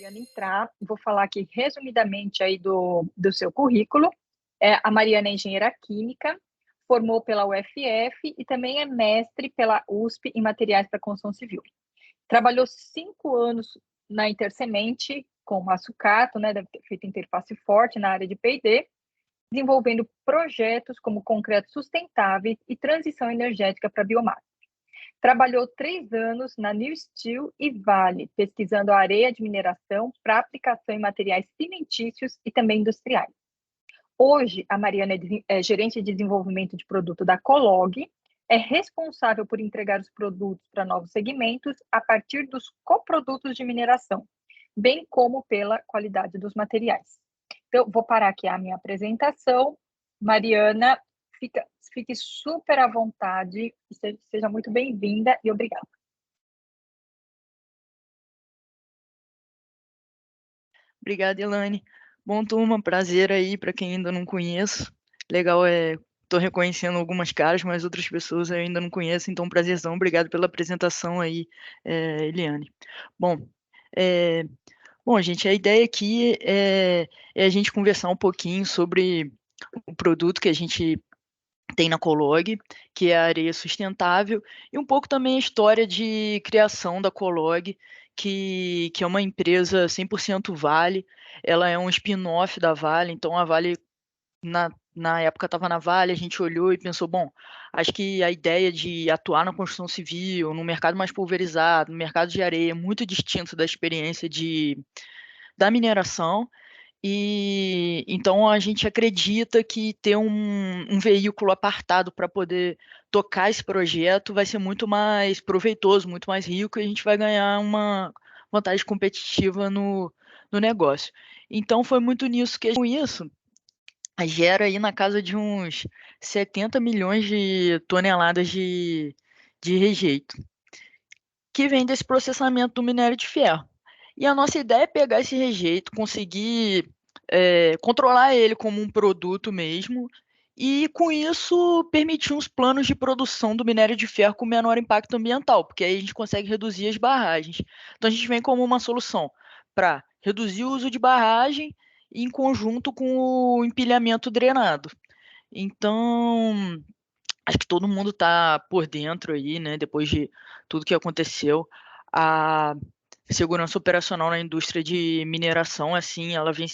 Mariana entrar, vou falar aqui resumidamente aí do seu currículo. A Mariana é engenheira química, formou pela UFF e também é mestre pela USP em materiais para construção civil. Trabalhou 5 anos na Intersemente com a sucato, né, deve ter feito interface forte na área de P&D, desenvolvendo projetos como concreto sustentáveis e transição energética para biomassa. Trabalhou 3 anos na New Steel e Vale, pesquisando a areia de mineração para aplicação em materiais cimentícios e também industriais. Hoje, a Mariana é gerente de desenvolvimento de produto da Colog, é responsável por entregar os produtos para novos segmentos a partir dos coprodutos de mineração, bem como pela qualidade dos materiais. Então, vou parar aqui a minha apresentação. Mariana, fique super à vontade, seja muito bem-vinda e obrigada. Obrigada, Elane. Bom, turma, prazer aí para quem ainda não conheço. Legal, tô reconhecendo algumas caras, mas outras pessoas eu ainda não conheço, então prazerzão. Obrigado pela apresentação aí, Eliane. Bom, gente, a ideia aqui é a gente conversar um pouquinho sobre o produto que a gente tem na Colog, que é a areia sustentável, e um pouco também a história de criação da Colog, que é uma empresa 100% Vale. Ela é um spin-off da Vale, então a Vale, na época estava na Vale, a gente olhou e pensou, bom, acho que a ideia de atuar na construção civil, no mercado mais pulverizado, no mercado de areia, é muito distinto da experiência da mineração. E então a gente acredita que ter um veículo apartado para poder tocar esse projeto vai ser muito mais proveitoso, muito mais rico, e a gente vai ganhar uma vantagem competitiva no negócio. Então foi muito nisso que, com isso, gera aí na casa de uns 70 milhões de toneladas de rejeito, que vem desse processamento do minério de ferro. E a nossa ideia é pegar esse rejeito, conseguir controlar ele como um produto mesmo, e com isso permitir uns planos de produção do minério de ferro com menor impacto ambiental, porque aí a gente consegue reduzir as barragens. Então a gente vem como uma solução para reduzir o uso de barragem em conjunto com o empilhamento drenado. Então, acho que todo mundo está por dentro aí, né? Depois de tudo que aconteceu, a segurança operacional na indústria de mineração, assim, ela vem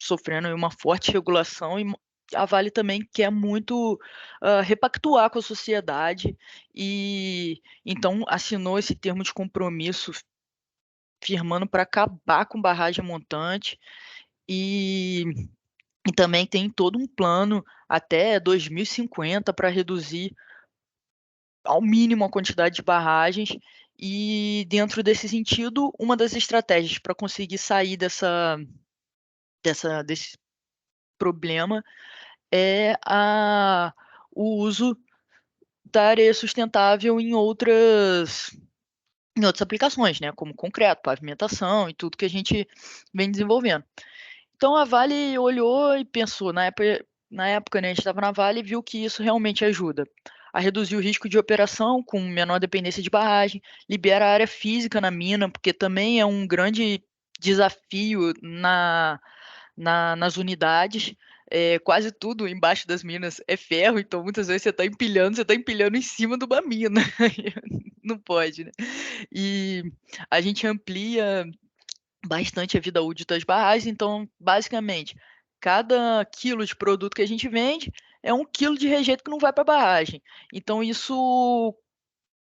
sofrendo uma forte regulação, e a Vale também quer muito repactuar com a sociedade, e então assinou esse termo de compromisso firmando para acabar com barragem montante, e também tem todo um plano até 2050 para reduzir ao mínimo a quantidade de barragens. E dentro desse sentido, uma das estratégias para conseguir sair desse problema é o uso da areia sustentável em outras aplicações, né, como concreto, pavimentação e tudo que a gente vem desenvolvendo. Então a Vale olhou e pensou, na época, né, a gente estava na Vale e viu que isso realmente ajuda a reduzir o risco de operação com menor dependência de barragem, libera a área física na mina, porque também é um grande desafio nas unidades. Quase tudo embaixo das minas é ferro, então muitas vezes você está empilhando em cima de uma mina. Não pode, né? E a gente amplia bastante a vida útil das barragens, então, basicamente, cada quilo de produto que a gente vende é 1 quilo de rejeito que não vai para a barragem. Então, isso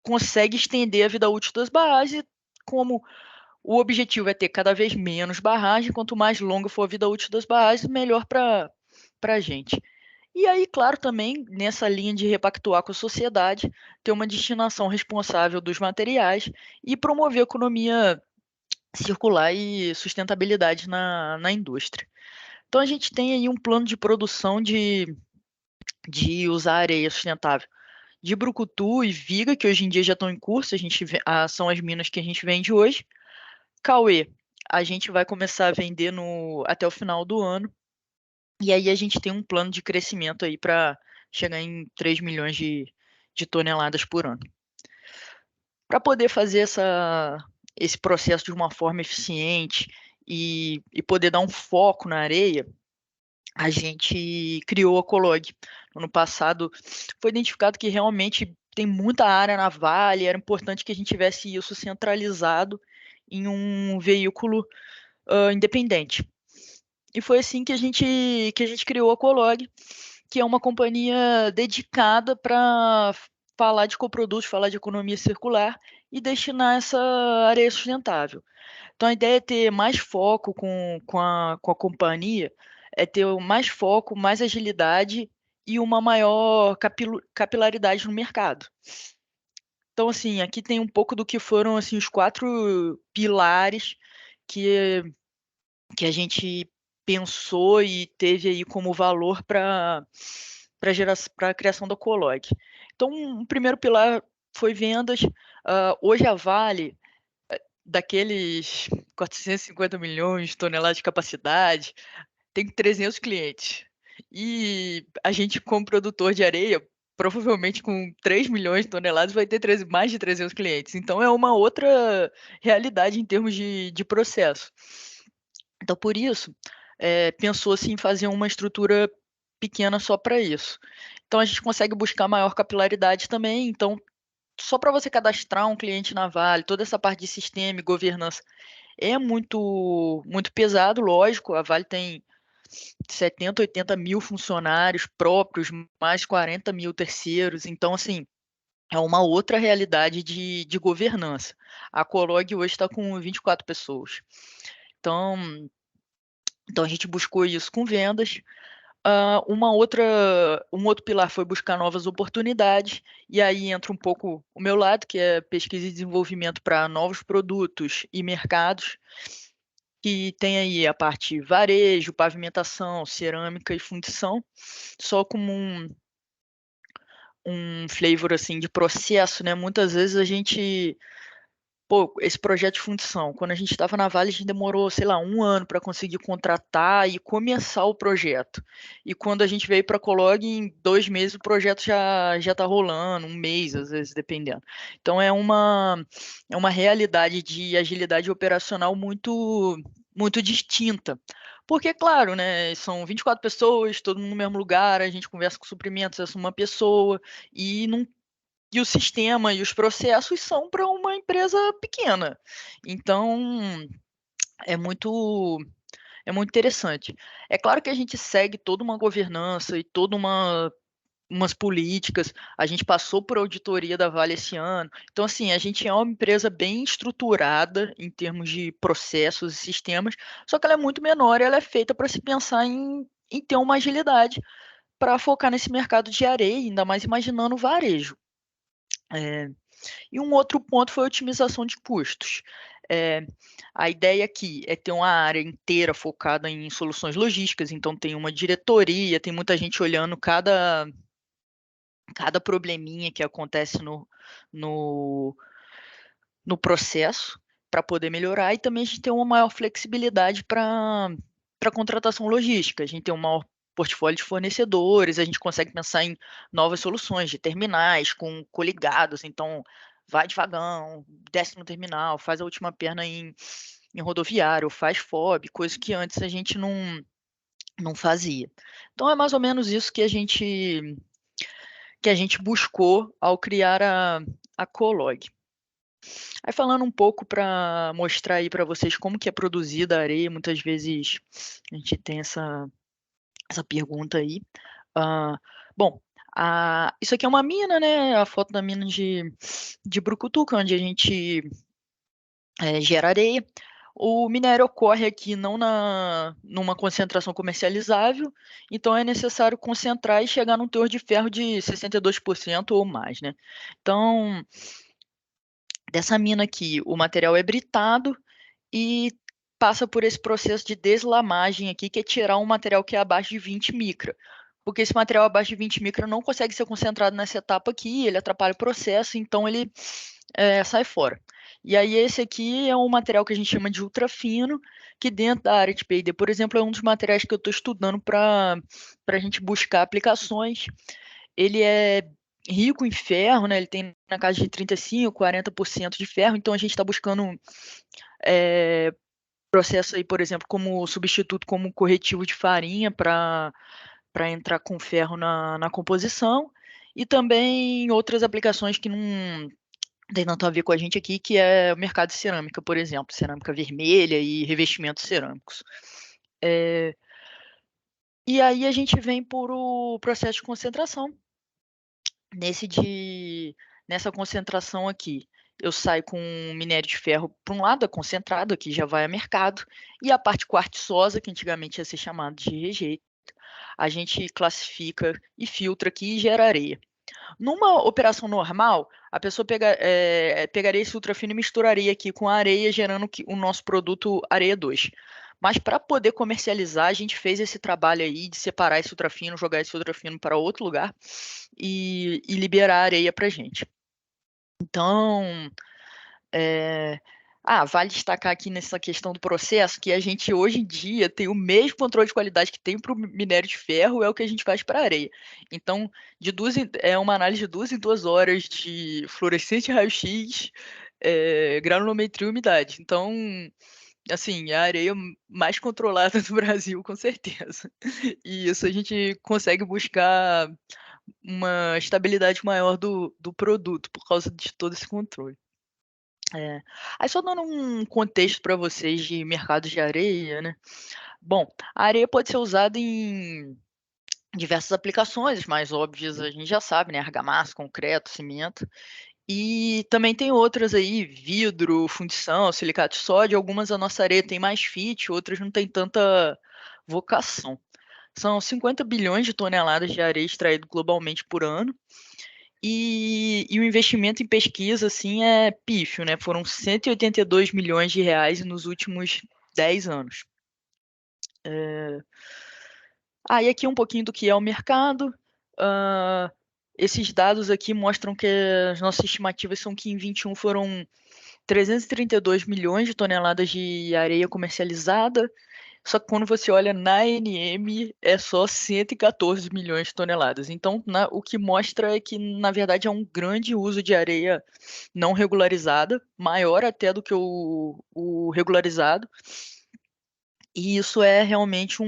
consegue estender a vida útil das barragens, como o objetivo é ter cada vez menos barragem. Quanto mais longa for a vida útil das barragens, melhor para a gente. E aí, claro, também nessa linha de repactuar com a sociedade, ter uma destinação responsável dos materiais e promover a economia circular e sustentabilidade na indústria. Então a gente tem aí um plano de produção de usar areia sustentável de brucutu e viga, que hoje em dia já estão em curso, são as minas que a gente vende hoje. Cauê, a gente vai começar a vender até o final do ano, e aí a gente tem um plano de crescimento aí para chegar em 3 milhões de toneladas por ano. Para poder fazer esse processo de uma forma eficiente e poder dar um foco na areia, a gente criou a Colog. No ano passado, foi identificado que realmente tem muita área na Vale, era importante que a gente tivesse isso centralizado em um veículo independente. E foi assim que a gente criou a Colog, que é uma companhia dedicada para falar de coprodutos, falar de economia circular e destinar essa areia sustentável. Então, a ideia é ter mais foco com a companhia, é ter mais foco, mais agilidade e uma maior capilaridade no mercado. Então, assim, aqui tem um pouco do que foram assim, os 4 pilares que, que a gente pensou e teve aí como valor para a criação da Colog. Então, o primeiro pilar foi vendas. Hoje a Vale daqueles 450 milhões de toneladas de capacidade, tem 300 clientes. E a gente, como produtor de areia, provavelmente com 3 milhões de toneladas, vai ter mais de 300 clientes. Então, é uma outra realidade em termos de processo. Então, por isso, pensou-se em fazer uma estrutura pequena só para isso. Então, a gente consegue buscar maior capilaridade também. Então, só para você cadastrar um cliente na Vale, toda essa parte de sistema e governança é muito pesado, lógico. A Vale tem 70, 80 mil funcionários próprios, mais 40 mil terceiros. Então, assim, é uma outra realidade de governança. A Colog hoje está com 24 pessoas. Então, então, a gente buscou isso com vendas. Um outro pilar foi buscar novas oportunidades, e aí entra um pouco o meu lado, que é pesquisa e desenvolvimento para novos produtos e mercados, que tem aí a parte varejo, pavimentação, cerâmica e fundição, só como um flavor assim de processo, né? Muitas vezes a gente, pô, esse projeto de fundição, quando a gente estava na Vale, a gente demorou, sei lá, um ano para conseguir contratar e começar o projeto. E quando a gente veio para a Colog, em 2 meses o projeto já está rolando, um mês, às vezes, dependendo. Então é uma realidade de agilidade operacional muito distinta. Porque, claro, né, são 24 pessoas, todo mundo no mesmo lugar, a gente conversa com suprimentos, essa é uma pessoa, e não e o sistema e os processos são para uma empresa pequena. Então, é muito é muito interessante. É claro que a gente segue toda uma governança e toda umas políticas. A gente passou por auditoria da Vale esse ano. Então, assim, a gente é uma empresa bem estruturada em termos de processos e sistemas, só que ela é muito menor e ela é feita para se pensar em ter uma agilidade para focar nesse mercado de areia, ainda mais imaginando o varejo. É, e um outro ponto foi a otimização de custos. É, a ideia aqui é ter uma área inteira focada em soluções logísticas, então tem uma diretoria, tem muita gente olhando cada probleminha que acontece no, no processo para poder melhorar, e também a gente tem uma maior flexibilidade para contratação logística. A gente tem um maior portfólio de fornecedores, a gente consegue pensar em novas soluções de terminais com coligados, então vai de vagão, desce no terminal, faz a última perna em rodoviário, faz FOB, coisa que antes a gente não fazia. Então é mais ou menos isso que a gente buscou ao criar a Colog. Aí falando um pouco para mostrar aí para vocês como que é produzida a areia, muitas vezes a gente tem essa pergunta aí. Ah, bom, isso aqui é uma mina, né? A foto da mina de Brucutuca, onde a gente gera areia. O minério ocorre aqui não numa concentração comercializável, então é necessário concentrar e chegar num teor de ferro de 62% ou mais, né? Então, dessa mina aqui, o material é britado e passa por esse processo de deslamagem aqui, que é tirar um material que é abaixo de 20 micra. Porque esse material abaixo de 20 micra não consegue ser concentrado nessa etapa aqui, ele atrapalha o processo, então ele sai fora. E aí esse aqui é um material que a gente chama de ultrafino, que dentro da área de P&D, por exemplo, é um dos materiais que eu estou estudando para a gente buscar aplicações. Ele é rico em ferro, né? Ele tem na casa de 35, 40% de ferro, então a gente está buscando processo aí, por exemplo, como substituto, como corretivo de farinha para entrar com ferro na composição, e também outras aplicações que não tem tanto a ver com a gente aqui, que é o mercado de cerâmica, por exemplo, cerâmica vermelha e revestimentos cerâmicos. E aí a gente vem por o processo de concentração. Nessa concentração aqui, eu saio com minério de ferro para um lado, é concentrado, aqui já vai a mercado, e a parte quartzosa, que antigamente ia ser chamada de rejeito, a gente classifica e filtra aqui e gera areia. Numa operação normal, a pessoa pegaria esse ultrafino e misturaria aqui com a areia, gerando o nosso produto Areia 2. Mas para poder comercializar, a gente fez esse trabalho aí de separar esse ultrafino, jogar esse ultrafino para outro lugar e liberar a areia para a gente. Então, vale destacar aqui nessa questão do processo que a gente hoje em dia tem o mesmo controle de qualidade que tem para o minério de ferro, é o que a gente faz para a areia. Então, é uma análise de 2 em 2 horas de fluorescente raio-x, granulometria e umidade. Então, assim, é a areia mais controlada do Brasil, com certeza. E isso a gente consegue buscar uma estabilidade maior do produto por causa de todo esse controle. Aí só dando um contexto para vocês de mercado de areia, né? Bom, a areia pode ser usada em diversas aplicações, as mais óbvias a gente já sabe, né? Argamassa, concreto, cimento. E também tem outras aí, vidro, fundição, silicato de sódio. Algumas a nossa areia tem mais fit, outras não tem tanta vocação. São 50 bilhões de toneladas de areia extraído globalmente por ano. E o investimento em pesquisa, assim, é pífio, né? Foram 182 milhões de reais nos últimos 10 anos. E aqui um pouquinho do que é o mercado. Esses dados aqui mostram que as nossas estimativas são que em 21 foram 332 milhões de toneladas de areia comercializada. Só que quando você olha na ANM, é só 114 milhões de toneladas. Então, o que mostra é que, na verdade, é um grande uso de areia não regularizada, maior até do que o regularizado. E isso é realmente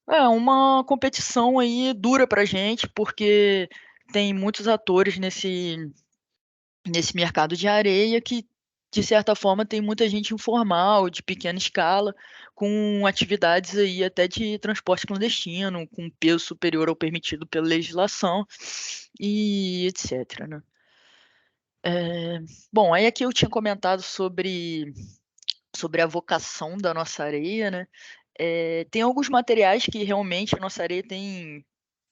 uma competição aí dura para a gente, porque tem muitos atores nesse mercado de areia que, de certa forma, tem muita gente informal, de pequena escala, com atividades aí até de transporte clandestino, com peso superior ao permitido pela legislação e etc, né? Bom, aí aqui eu tinha comentado sobre a vocação da nossa areia, né? Tem alguns materiais que realmente a nossa areia tem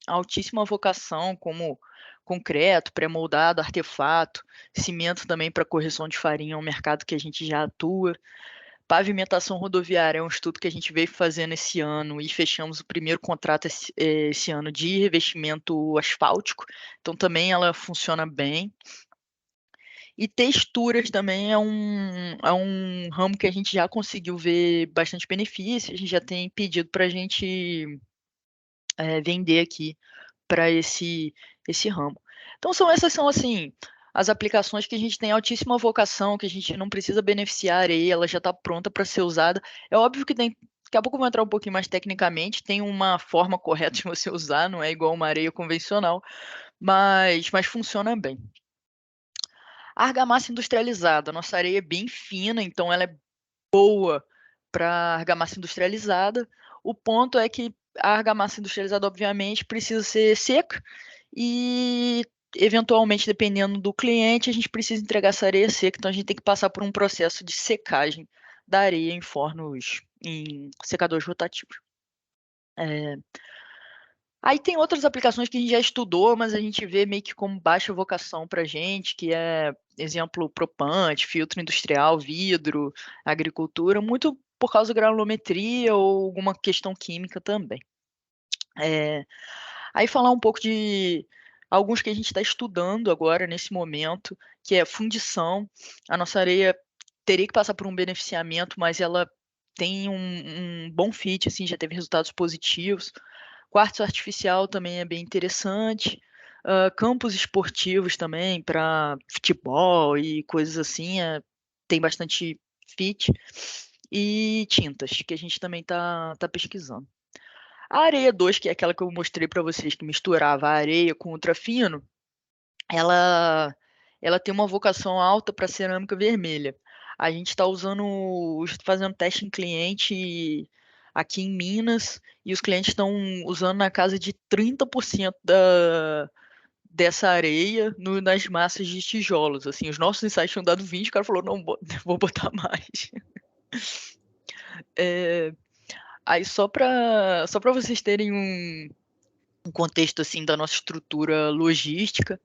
altíssima vocação, como concreto, pré-moldado, artefato, cimento também para correção de farinha, é um mercado que a gente já atua. Pavimentação rodoviária é um estudo que a gente veio fazendo esse ano e fechamos o primeiro contrato esse ano de revestimento asfáltico, então também ela funciona bem. E texturas também é um ramo que a gente já conseguiu ver bastante benefício, a gente já tem pedido para a gente vender aqui para esse ramo. Então essas são assim as aplicações que a gente tem altíssima vocação, que a gente não precisa beneficiar a areia, ela já está pronta para ser usada. É óbvio que daqui a pouco eu vou entrar um pouquinho mais tecnicamente, tem uma forma correta de você usar, não é igual uma areia convencional, mas funciona bem. A argamassa industrializada, nossa areia é bem fina, então ela é boa para argamassa industrializada. O ponto é que a argamassa industrializada, obviamente, precisa ser seca e, eventualmente, dependendo do cliente, a gente precisa entregar essa areia seca. Então, a gente tem que passar por um processo de secagem da areia em secadores rotativos. Aí tem outras aplicações que a gente já estudou, mas a gente vê meio que como baixa vocação para a gente, que é, exemplo, propante, filtro industrial, vidro, agricultura, muito por causa da granulometria ou alguma questão química também. Aí falar um pouco de alguns que a gente está estudando agora, nesse momento, que é fundição. A nossa areia teria que passar por um beneficiamento, mas ela tem um bom fit, assim, já teve resultados positivos. Quartzo artificial também é bem interessante. Campos esportivos também para futebol e coisas assim, tem bastante fit. E tintas, que a gente também tá pesquisando. A areia 2, que é aquela que eu mostrei para vocês, que misturava a areia com ultrafino, ela tem uma vocação alta para cerâmica vermelha. A gente está fazendo teste em cliente aqui em Minas, e os clientes estão usando na casa de 30% dessa areia nas massas de tijolos. Assim, os nossos ensaios tinham dado 20, o cara falou, não, vou botar mais. Aí só para vocês terem um contexto assim da nossa estrutura logística,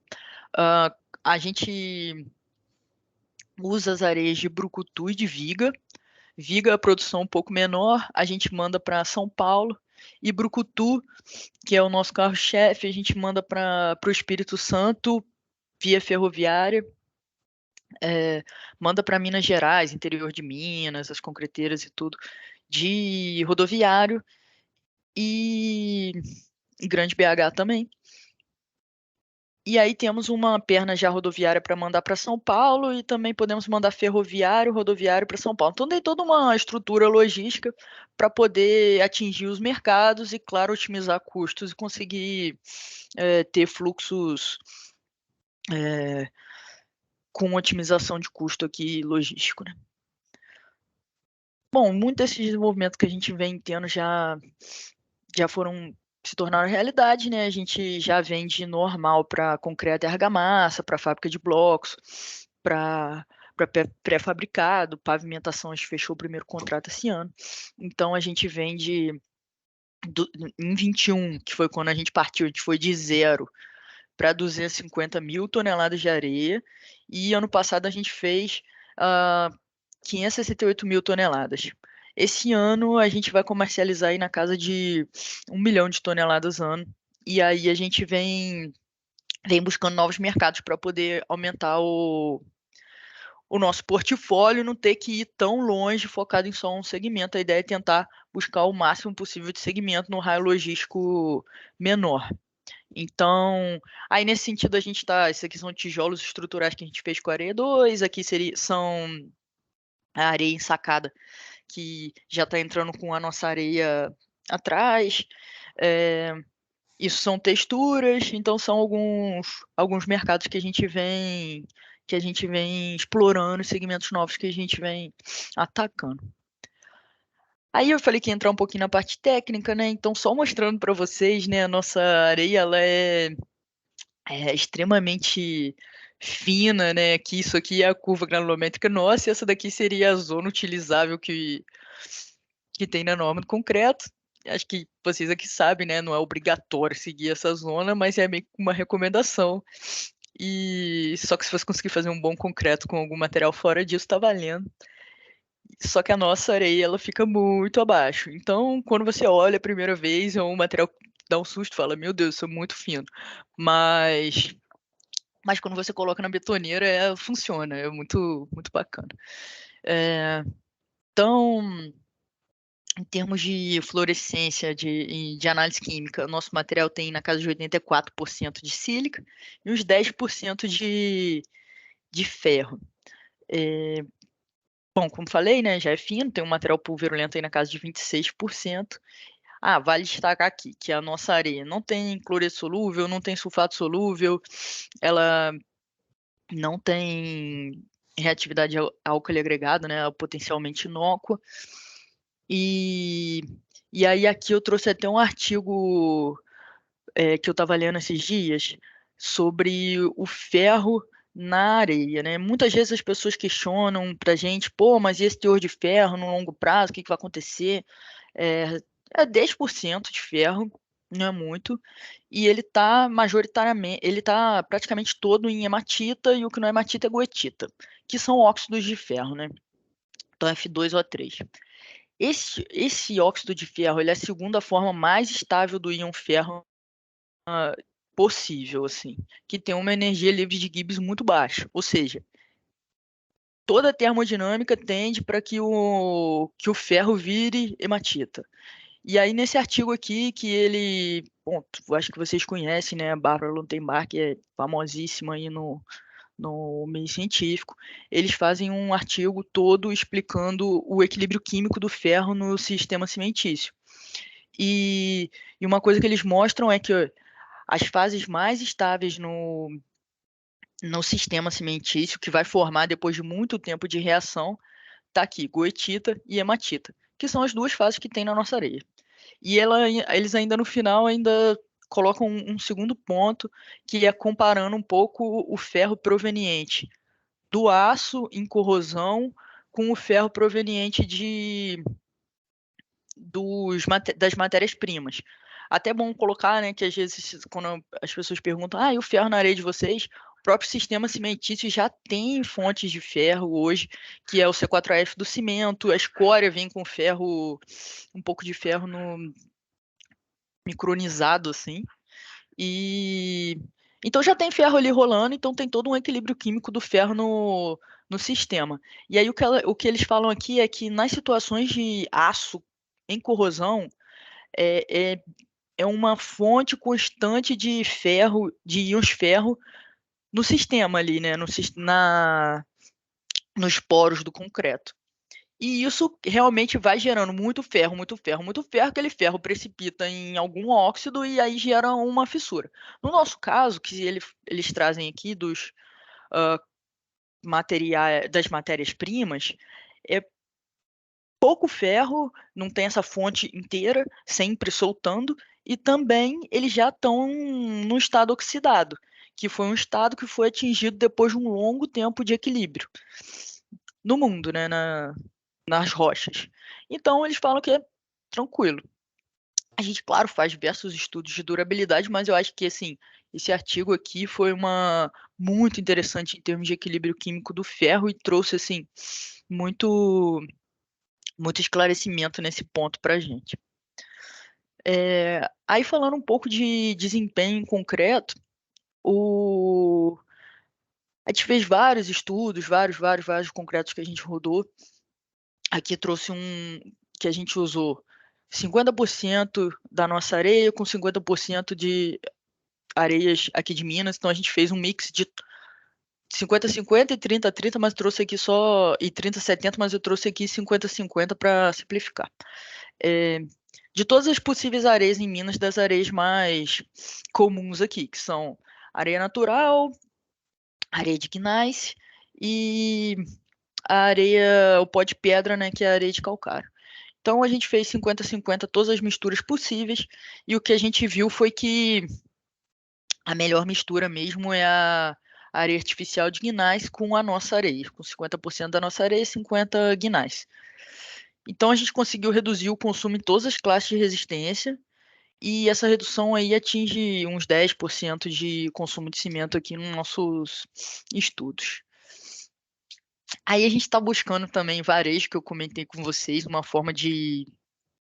a gente usa as areias de brucutu e de viga. Viga, a produção um pouco menor, a gente manda para São Paulo. E brucutu, que é o nosso carro-chefe, a gente manda para o Espírito Santo via ferroviária. Manda para Minas Gerais, interior de Minas, as concreteiras e tudo, de rodoviário. E Grande BH também. E aí temos uma perna já rodoviária para mandar para São Paulo e também podemos mandar ferroviário, rodoviário para São Paulo. Então tem toda uma estrutura logística para poder atingir os mercados e, claro, otimizar custos e conseguir ter fluxos com otimização de custo aqui logístico, né? Bom, muitos desses desenvolvimentos que a gente vem tendo já se tornaram realidade, né? A gente já vende normal para concreto e argamassa, para fábrica de blocos, para pré-fabricado, pavimentação, a gente fechou o primeiro contrato esse ano. Então a gente vende em 21, que foi quando a gente partiu, a gente foi de 0 para 250 mil toneladas de areia, e ano passado a gente fez 568 mil toneladas. Esse ano a gente vai comercializar aí na casa de 1 milhão de toneladas ano, e aí a gente vem buscando novos mercados para poder aumentar o nosso portfólio, não ter que ir tão longe focado em só um segmento. A ideia é tentar buscar o máximo possível de segmento no raio logístico menor. Então, aí nesse sentido a gente tá, esses aqui são tijolos estruturais que a gente fez com a areia 2, aqui são a areia ensacada, que já está entrando com a nossa areia atrás. Isso são texturas, então são alguns mercados que a gente vem explorando, segmentos novos que a gente vem atacando. Aí eu falei que ia entrar um pouquinho na parte técnica, né? Então só mostrando para vocês, né, a nossa areia ela é extremamente fina, né? Que isso aqui é a curva granulométrica nossa, e essa daqui seria a zona utilizável que tem na norma do concreto. Acho que vocês aqui sabem, né? Não é obrigatório seguir essa zona, mas é meio que uma recomendação. E só que se você conseguir fazer um bom concreto com algum material fora disso, tá valendo. Só que a nossa areia ela fica muito abaixo. Então, quando você olha a primeira vez, é um material que dá um susto, fala, meu Deus, isso é muito fino. Mas quando você coloca na betoneira, funciona, é muito, muito bacana. Então, em termos de fluorescência, de análise química, o nosso material tem na casa de 84% de sílica e uns 10% de ferro. Bom, como falei, né, já é fino, tem um material pulverulento aí na casa de 26%. Vale destacar aqui que a nossa areia não tem cloreto solúvel, não tem sulfato solúvel, ela não tem reatividade álcali agregado, né, potencialmente inócua. E aí aqui eu trouxe até um artigo que eu estava lendo esses dias sobre o ferro na areia, né? Muitas vezes as pessoas questionam pra gente, pô, mas e esse teor de ferro no longo prazo, o que vai acontecer? É 10% de ferro, não é muito, e ele está majoritariamente, ele está praticamente todo em hematita, e o que não é hematita é goetita, que são óxidos de ferro, né? Então F2O3. Esse óxido de ferro, ele é a segunda forma mais estável do íon ferro possível, assim, que tem uma energia livre de Gibbs muito baixa, ou seja, toda a termodinâmica tende para que o ferro vire hematita. E aí, nesse artigo aqui, que ele, bom, acho que vocês conhecem, né? A Barbara Lundenbach é famosíssima aí no meio científico. Eles fazem um artigo todo explicando o equilíbrio químico do ferro no sistema cimentício. E uma coisa que eles mostram é que as fases mais estáveis no sistema cimentício, que vai formar depois de muito tempo de reação, tá aqui, goetita e hematita, que são as duas fases que tem na nossa areia. E eles ainda no final ainda colocam um segundo ponto, que é comparando um pouco o ferro proveniente do aço em corrosão com o ferro proveniente das matérias-primas. Até bom colocar, né, que às vezes quando as pessoas perguntam, e o ferro na areia de vocês? O próprio sistema cimentício já tem fontes de ferro hoje, que é o C4AF do cimento, a escória vem com ferro, um pouco de ferro no micronizado, assim, e então já tem ferro ali rolando, então tem todo um equilíbrio químico do ferro no sistema. E aí o que eles falam aqui é que nas situações de aço em corrosão, é uma fonte constante de ferro, de íons ferro no sistema ali, né? Nos poros do concreto. E isso realmente vai gerando muito ferro, muito ferro, muito ferro, aquele ferro precipita em algum óxido e aí gera uma fissura. No nosso caso, que eles trazem aqui das matérias-primas, é pouco ferro, não tem essa fonte inteira, sempre soltando, e também eles já estão no estado oxidado, que foi um estado que foi atingido depois de um longo tempo de equilíbrio no mundo, né, nas rochas. Então eles falam que é tranquilo. A gente, claro, faz diversos estudos de durabilidade, mas eu acho que assim, esse artigo aqui foi muito interessante em termos de equilíbrio químico do ferro e trouxe assim muito muito esclarecimento nesse ponto para a gente. Aí falando um pouco de desempenho em concreto, a gente fez vários estudos, vários concretos que a gente rodou. Aqui trouxe um que a gente usou 50% da nossa areia com 50% de areias aqui de Minas. Então a gente fez um mix de 50-50 e 30-30, mas trouxe aqui só. E 30-70, mas eu trouxe aqui 50-50 para simplificar. De todas as possíveis areias em Minas, das areias mais comuns aqui, que são areia natural, areia de gneiss e o pó de pedra, né, que é a areia de calcário. Então a gente fez 50-50 todas as misturas possíveis e o que a gente viu foi que a melhor mistura mesmo é a areia artificial de gneiss com a nossa areia, com 50% da nossa areia e 50 gneiss. Então a gente conseguiu reduzir o consumo em todas as classes de resistência e essa redução aí atinge uns 10% de consumo de cimento aqui nos nossos estudos. Aí a gente está buscando também varejo, que eu comentei com vocês, uma forma de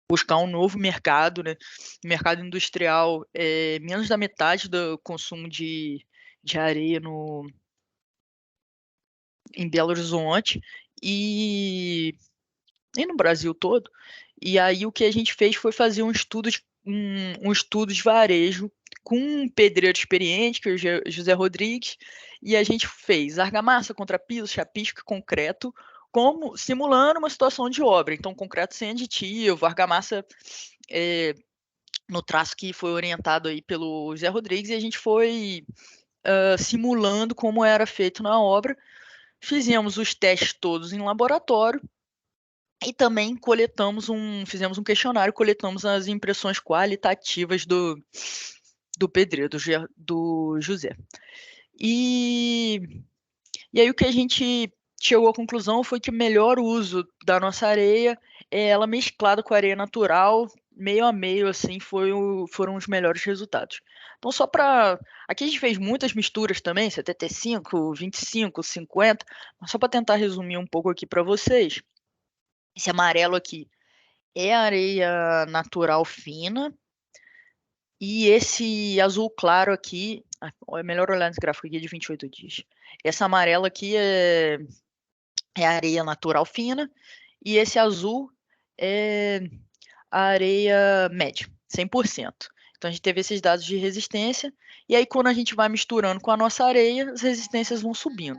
buscar um novo mercado, né? O mercado industrial é menos da metade do consumo de areia em Belo Horizonte e no Brasil todo. E aí o que a gente fez foi fazer um estudo de varejo com um pedreiro experiente, que é o José Rodrigues, e a gente fez argamassa contra piso, chapisco e concreto, simulando uma situação de obra. Então, concreto sem aditivo, argamassa no traço que foi orientado aí pelo José Rodrigues, e a gente foi simulando como era feito na obra. Fizemos os testes todos em laboratório, e também fizemos um questionário, coletamos as impressões qualitativas do pedreiro, do José. E aí o que a gente chegou à conclusão foi que o melhor uso da nossa areia é ela mesclada com a areia natural, meio a meio, assim, foram os melhores resultados. Então, aqui a gente fez muitas misturas também, 75, 25, 50, mas só para tentar resumir um pouco aqui para vocês. Esse amarelo aqui é areia natural fina. E esse azul claro aqui, é melhor olhar nesse gráfico aqui de 28 dias. Essa amarela aqui é areia natural fina. E esse azul é a areia média, 100%. Então, a gente teve esses dados de resistência, e aí quando a gente vai misturando com a nossa areia, as resistências vão subindo.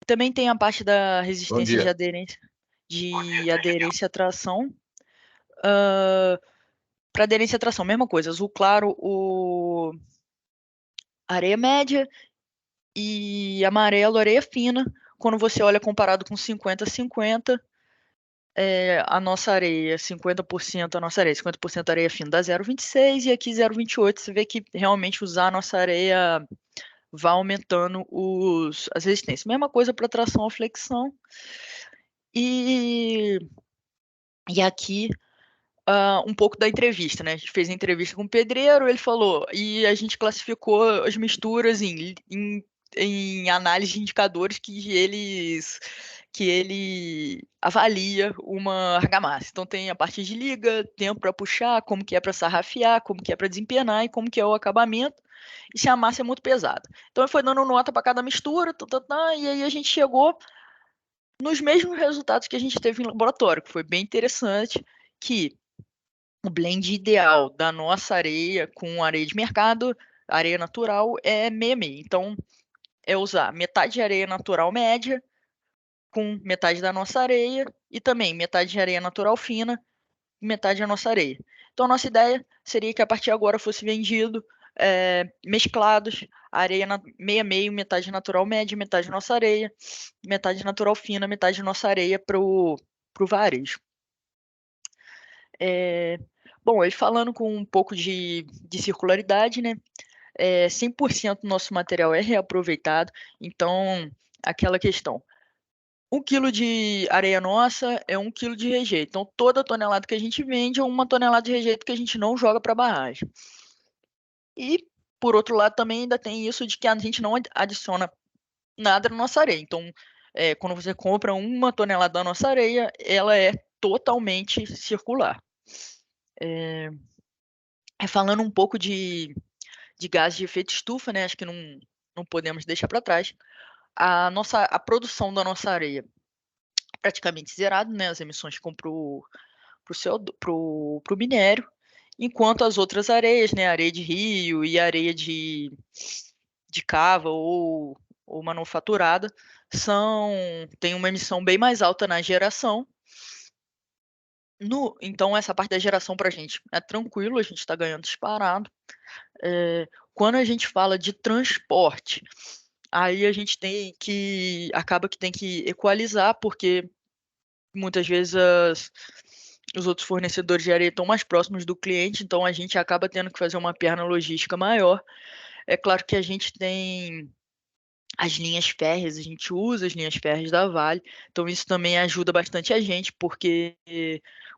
Também tem a parte da resistência de aderência à tração. Para aderência à tração, mesma coisa, azul claro, areia média, e amarelo, areia fina. Quando você olha comparado com 50-50, a nossa areia, 50% a nossa areia, 50% areia fina dá 0,26 e aqui 0,28. Você vê que realmente usar a nossa areia vai aumentando as resistências. Mesma coisa para tração ou flexão. E aqui um pouco da entrevista, né? A gente fez a entrevista com o pedreiro, ele falou, e a gente classificou as misturas em análise de indicadores que ele avalia uma argamassa. Então tem a parte de liga, tempo para puxar, como que é para sarrafiar, como que é para desempenar e como que é o acabamento, e se a massa é muito pesada. Então ele foi dando nota para cada mistura, e aí a gente chegou nos mesmos resultados que a gente teve em laboratório, que foi bem interessante, que o blend ideal da nossa areia com areia de mercado, areia natural, é meia-meia. Então, é usar metade de areia natural média com metade da nossa areia e também metade de areia natural fina e metade da nossa areia. Então, a nossa ideia seria que a partir de agora fosse vendido mesclados, areia meia-meia, metade natural média, metade nossa areia, metade natural fina, metade nossa areia para o varejo. Bom, ele falando com um pouco de circularidade, né? 100% do nosso material é reaproveitado, então, aquela questão. 1 quilo de areia nossa é 1 quilo de rejeito. Então, toda tonelada que a gente vende é 1 tonelada de rejeito que a gente não joga para a barragem. E, por outro lado, também ainda tem isso de que a gente não adiciona nada na nossa areia. Então, quando você compra 1 tonelada da nossa areia, ela é totalmente circular. Falando um pouco de gases de efeito estufa, né? Acho que não podemos deixar para trás. A produção da nossa areia é praticamente zerada, né? As emissões ficam para o minério, enquanto as outras areias, né? Areia de rio e areia de cava ou manufaturada, têm uma emissão bem mais alta na geração. Então, essa parte da geração para a gente é tranquilo, a gente está ganhando disparado. Quando a gente fala de transporte, aí a gente acaba que tem que equalizar, porque muitas vezes os outros fornecedores de areia estão mais próximos do cliente, então a gente acaba tendo que fazer uma perna logística maior. É claro que a gente tem as linhas férreas, a gente usa as linhas férreas da Vale, então isso também ajuda bastante a gente, porque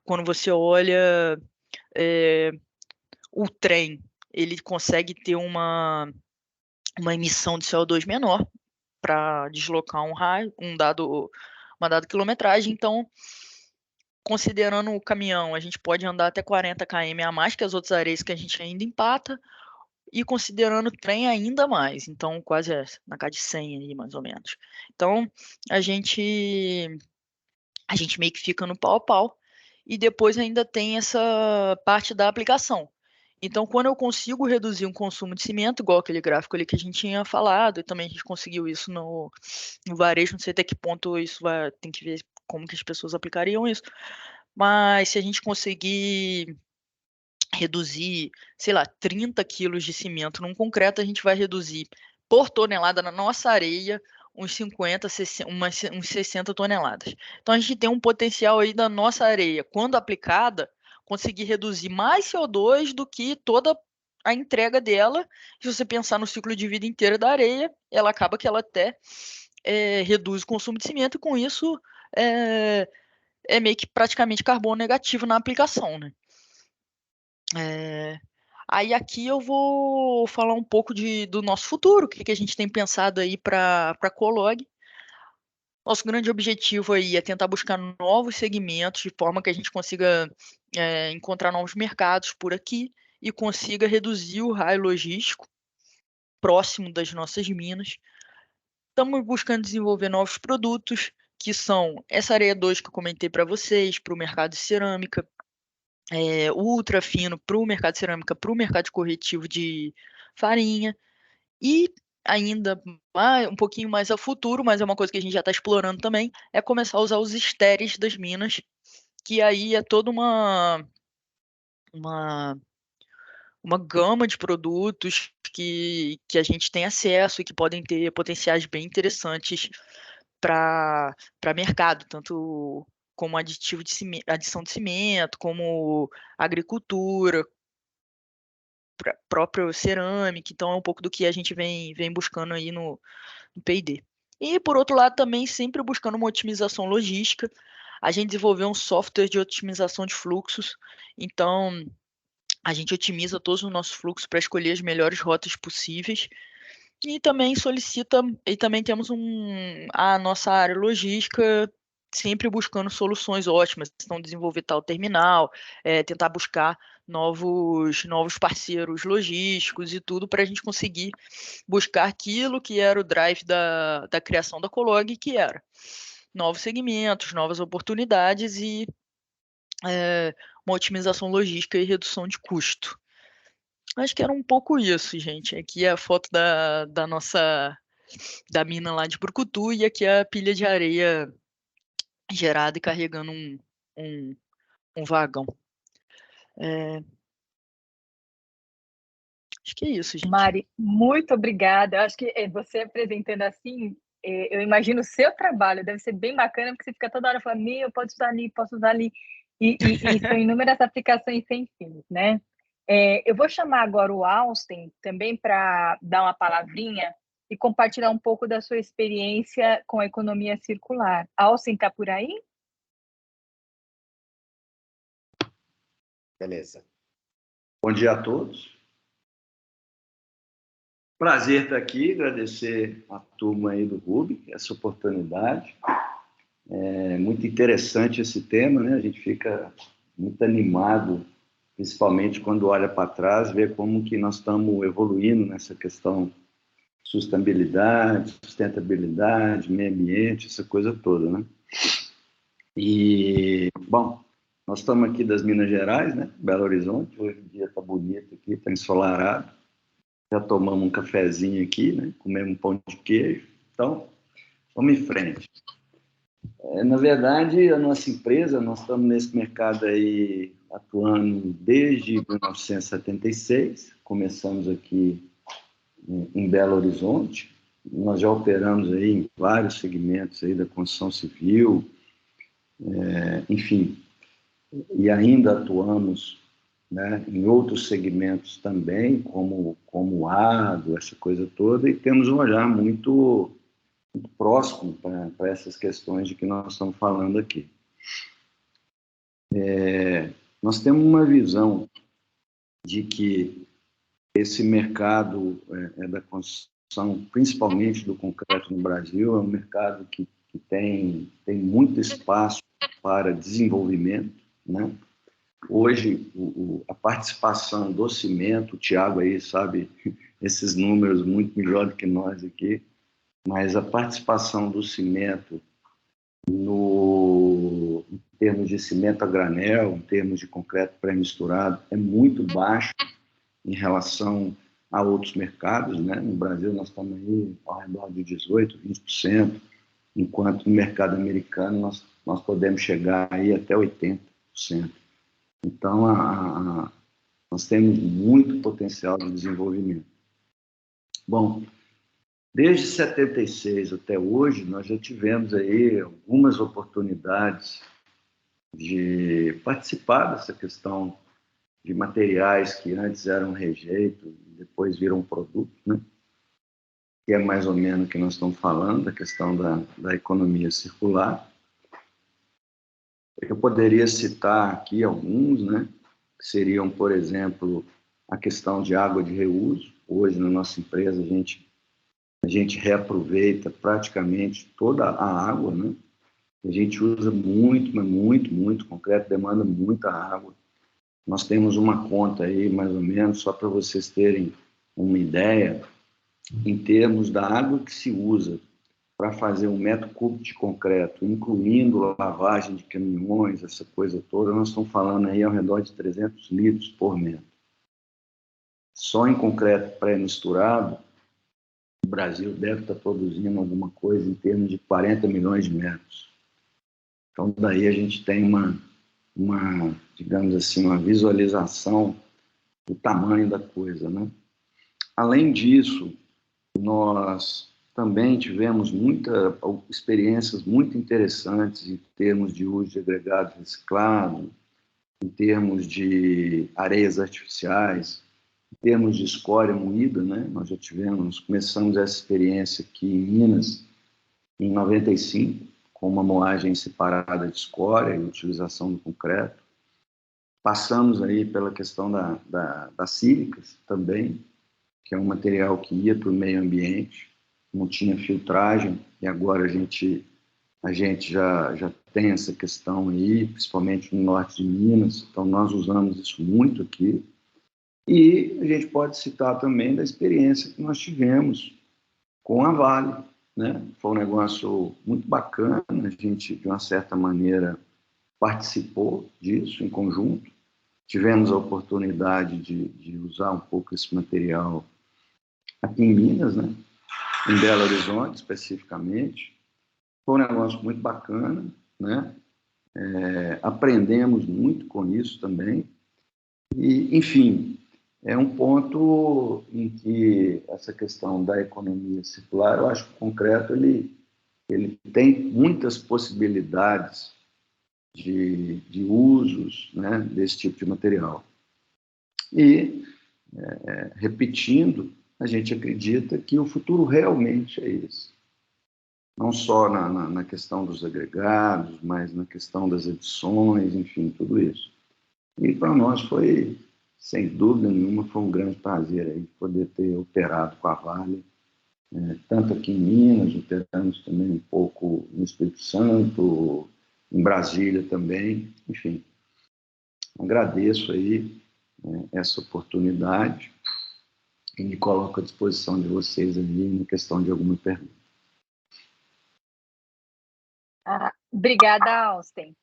quando você olha o trem, ele consegue ter uma emissão de CO2 menor para deslocar uma dada quilometragem. Então, considerando o caminhão, a gente pode andar até 40 km a mais que as outras areias que a gente ainda empata, e considerando o trem ainda mais, então quase na casa de 100 aí, mais ou menos. Então, a gente meio que fica no pau a pau, e depois ainda tem essa parte da aplicação. Então, quando eu consigo reduzir um consumo de cimento, igual aquele gráfico ali que a gente tinha falado, e também a gente conseguiu isso no varejo, não sei até que ponto isso tem que ver como que as pessoas aplicariam isso, mas se a gente conseguir reduzir, sei lá, 30 quilos de cimento num concreto, a gente vai reduzir por tonelada na nossa areia uns 50, 60, uns 60 toneladas. Então a gente tem um potencial aí da nossa areia, quando aplicada, conseguir reduzir mais CO2 do que toda a entrega dela. Se você pensar no ciclo de vida inteiro da areia, ela acaba que ela até reduz o consumo de cimento, e com isso é meio que praticamente carbono negativo na aplicação, né? Aí aqui eu vou falar um pouco do nosso futuro, o que a gente tem pensado aí para a Colog. Nosso grande objetivo aí é tentar buscar novos segmentos, de forma que a gente consiga encontrar novos mercados por aqui e consiga reduzir o raio logístico próximo das nossas minas. Estamos buscando desenvolver novos produtos que são essa areia 2 que eu comentei para vocês, para o mercado de cerâmica, o ultra fino para o mercado de cerâmica, para o mercado corretivo de farinha, e ainda um pouquinho mais a futuro, mas é uma coisa que a gente já está explorando também, é começar a usar os estéreis das minas, que aí é toda uma gama de produtos que a gente tem acesso e que podem ter potenciais bem interessantes para mercado, tanto como aditivo de cimento, adição de cimento, como agricultura, próprio cerâmica. Então é um pouco do que a gente vem buscando aí no P&D. E por outro lado também sempre buscando uma otimização logística. A gente desenvolveu um software de otimização de fluxos, então a gente otimiza todos os nossos fluxos para escolher as melhores rotas possíveis. E também temos a nossa área logística sempre buscando soluções ótimas, então desenvolver tal terminal, tentar buscar novos parceiros logísticos e tudo para a gente conseguir buscar aquilo que era o drive da criação da Colog, que era novos segmentos, novas oportunidades e uma otimização logística e redução de custo. Acho que era um pouco isso, gente. Aqui é a foto da mina lá de Brucutu e aqui é a pilha de areia gerada e carregando um vagão. Acho que é isso, gente. Mari, muito obrigada. Eu acho que você apresentando assim, eu imagino o seu trabalho deve ser bem bacana, porque você fica toda hora falando, eu posso usar ali, posso usar ali, e são inúmeras aplicações sem fim, né? Eu vou chamar agora o Austin também para dar uma palavrinha e compartilhar um pouco da sua experiência com a economia circular. Austin, está por aí? Beleza. Bom dia a todos. Prazer estar aqui, agradecer a turma aí do RUB, essa oportunidade. É muito interessante esse tema, né? A gente fica muito animado, principalmente quando olha para trás, ver como que nós estamos evoluindo nessa questão de sustentabilidade, meio ambiente, essa coisa toda, né? E, bom, nós estamos aqui das Minas Gerais, né? Belo Horizonte, hoje o dia está bonito aqui, está ensolarado. Já tomamos um cafezinho aqui, né? Comemos um pão de queijo. Então, vamos em frente. Na verdade, a nossa empresa, nós estamos nesse mercado aí atuando desde 1976. Começamos aqui em Belo Horizonte. Nós já operamos aí em vários segmentos aí da construção civil, enfim, e ainda atuamos, né, em outros segmentos também, como agro, essa coisa toda, e temos um olhar muito próximo para essas questões de que nós estamos falando aqui. Nós temos uma visão de que esse mercado da construção, principalmente do concreto no Brasil, é um mercado que tem muito espaço para desenvolvimento, né? Hoje, a participação do cimento, o Thiago aí sabe esses números muito melhor do que nós aqui, mas a participação do cimento em termos de cimento a granel, em termos de concreto pré-misturado, é muito baixo em relação a outros mercados, né? No Brasil, nós estamos aí ao redor de 18%, 20%, enquanto no mercado americano nós podemos chegar aí até 80%. Então, nós temos muito potencial de desenvolvimento. Bom, desde 76 até hoje, nós já tivemos aí algumas oportunidades de participar dessa questão de materiais que antes eram rejeito e depois viram produto, né? Que é mais ou menos o que nós estamos falando, da questão da economia circular. Eu poderia citar aqui alguns, né? Que seriam, por exemplo, a questão de água de reuso. Hoje, na nossa empresa, a gente reaproveita praticamente toda a água, né? A gente usa muito, mas muito concreto, demanda muita água. Nós temos uma conta aí, mais ou menos, só para vocês terem uma ideia, em termos da água que se usa para fazer 1 metro cúbico de concreto, incluindo lavagem de caminhões, essa coisa toda, nós estamos falando aí ao redor de 300 litros por metro. Só em concreto pré-misturado, o Brasil deve estar produzindo alguma coisa em termos de 40 milhões de metros. Então, daí a gente tem digamos assim, uma visualização do tamanho da coisa, né? Além disso, nós também tivemos experiências muito interessantes em termos de uso de agregado reciclado, em termos de areias artificiais, em termos de escória moída, né? Nós já começamos essa experiência aqui em Minas em 95, com uma moagem separada de escória e utilização do concreto. Passamos aí pela questão das sílicas também, que é um material que ia para o meio ambiente, não tinha filtragem, e agora a gente já tem essa questão aí, principalmente no norte de Minas, então nós usamos isso muito aqui. E a gente pode citar também da experiência que nós tivemos com a Vale, né? Foi um negócio muito bacana, a gente, de uma certa maneira, participou disso em conjunto, tivemos a oportunidade de usar um pouco esse material aqui em Minas, né? Em Belo Horizonte, especificamente. Foi um negócio muito bacana, né? Aprendemos muito com isso também. E, enfim, é um ponto em que essa questão da economia circular, eu acho que o concreto ele tem muitas possibilidades de usos, né, desse tipo de material. E, repetindo, a gente acredita que o futuro realmente é esse. Não só na questão dos agregados, mas na questão das edições, enfim, tudo isso. E para nós foi, sem dúvida nenhuma, foi um grande prazer aí poder ter operado com a Vale, tanto aqui em Minas, operamos também um pouco no Espírito Santo, em Brasília também, enfim. Agradeço aí essa oportunidade e me coloco à disposição de vocês ali na questão de alguma pergunta. Obrigada, Austin.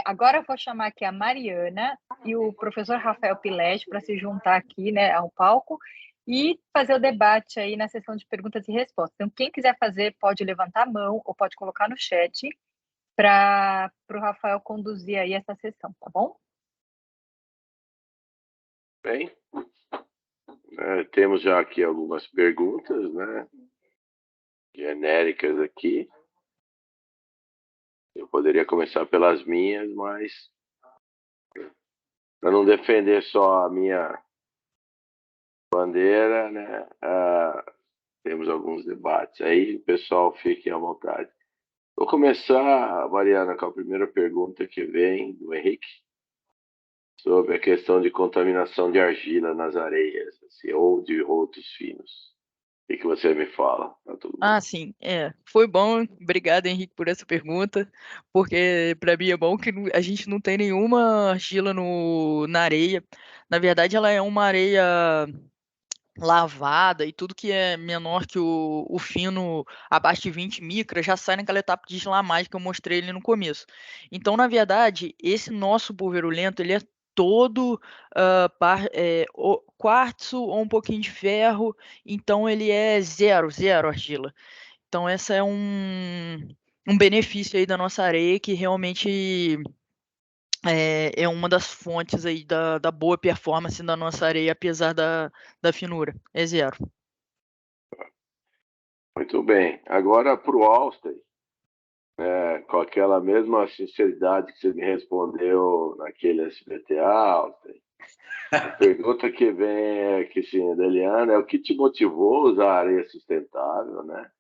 Agora eu vou chamar aqui a Mariana e o professor Rafael Pileggi para se juntar aqui, né, ao palco e fazer o debate aí na sessão de perguntas e respostas. Então, quem quiser fazer pode levantar a mão ou pode colocar no chat para o Rafael conduzir aí essa sessão, tá bom? Bem, temos já aqui algumas perguntas, né, genéricas aqui. Eu poderia começar pelas minhas, mas para não defender só a minha bandeira, né, temos alguns debates aí, pessoal, fiquem à vontade. Vou começar, Mariana, com a primeira pergunta que vem do Henrique, sobre a questão de contaminação de argila nas areias, assim, ou de outros finos. O que você me fala? Sim, foi bom, obrigado, Henrique, por essa pergunta, porque para mim é bom que a gente não tem nenhuma argila na areia. Na verdade, ela é uma areia lavada e tudo que é menor que o fino, abaixo de 20 micras, já sai naquela etapa de eslamagem que eu mostrei ali no começo. Então, na verdade, esse nosso pulverulento, ele é todo quartzo ou um pouquinho de ferro, então ele é zero argila. Então, essa é um benefício aí da nossa areia que realmente é uma das fontes aí da boa performance da nossa areia, apesar da finura. É zero. Muito bem. Agora para o Austin, com aquela mesma sinceridade que você me respondeu naquele SBT, Austin. A pergunta que vem aqui, sim, da Eliana, é o que te motivou a usar a areia sustentável, né?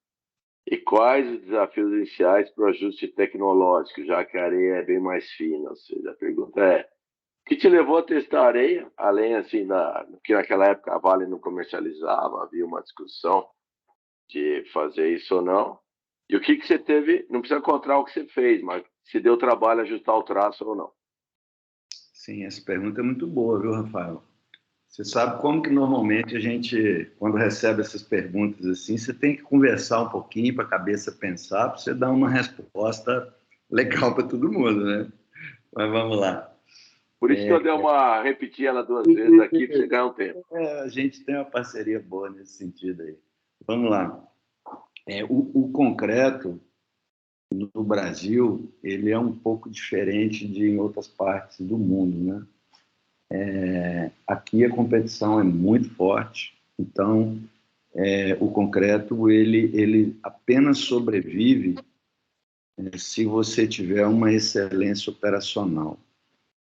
E quais os desafios iniciais para o ajuste tecnológico, já que a areia é bem mais fina? Ou seja, a pergunta é, o que te levou a testar a areia, além assim, que naquela época a Vale não comercializava, havia uma discussão de fazer isso ou não. E o que você teve, não precisa contar o que você fez, mas se deu trabalho ajustar o traço ou não. Sim, essa pergunta é muito boa, viu, Rafael? Você sabe como que normalmente a gente, quando recebe essas perguntas assim, você tem que conversar um pouquinho para a cabeça pensar, para você dar uma resposta legal para todo mundo, né? Mas vamos lá. Por isso que eu dei uma repetir ela 2 vezes aqui para você ganhar um tempo. A gente tem uma parceria boa nesse sentido aí. Vamos lá. O concreto no Brasil, ele é um pouco diferente de em outras partes do mundo, né? Aqui a competição é muito forte, então o concreto ele apenas sobrevive se você tiver uma excelência operacional.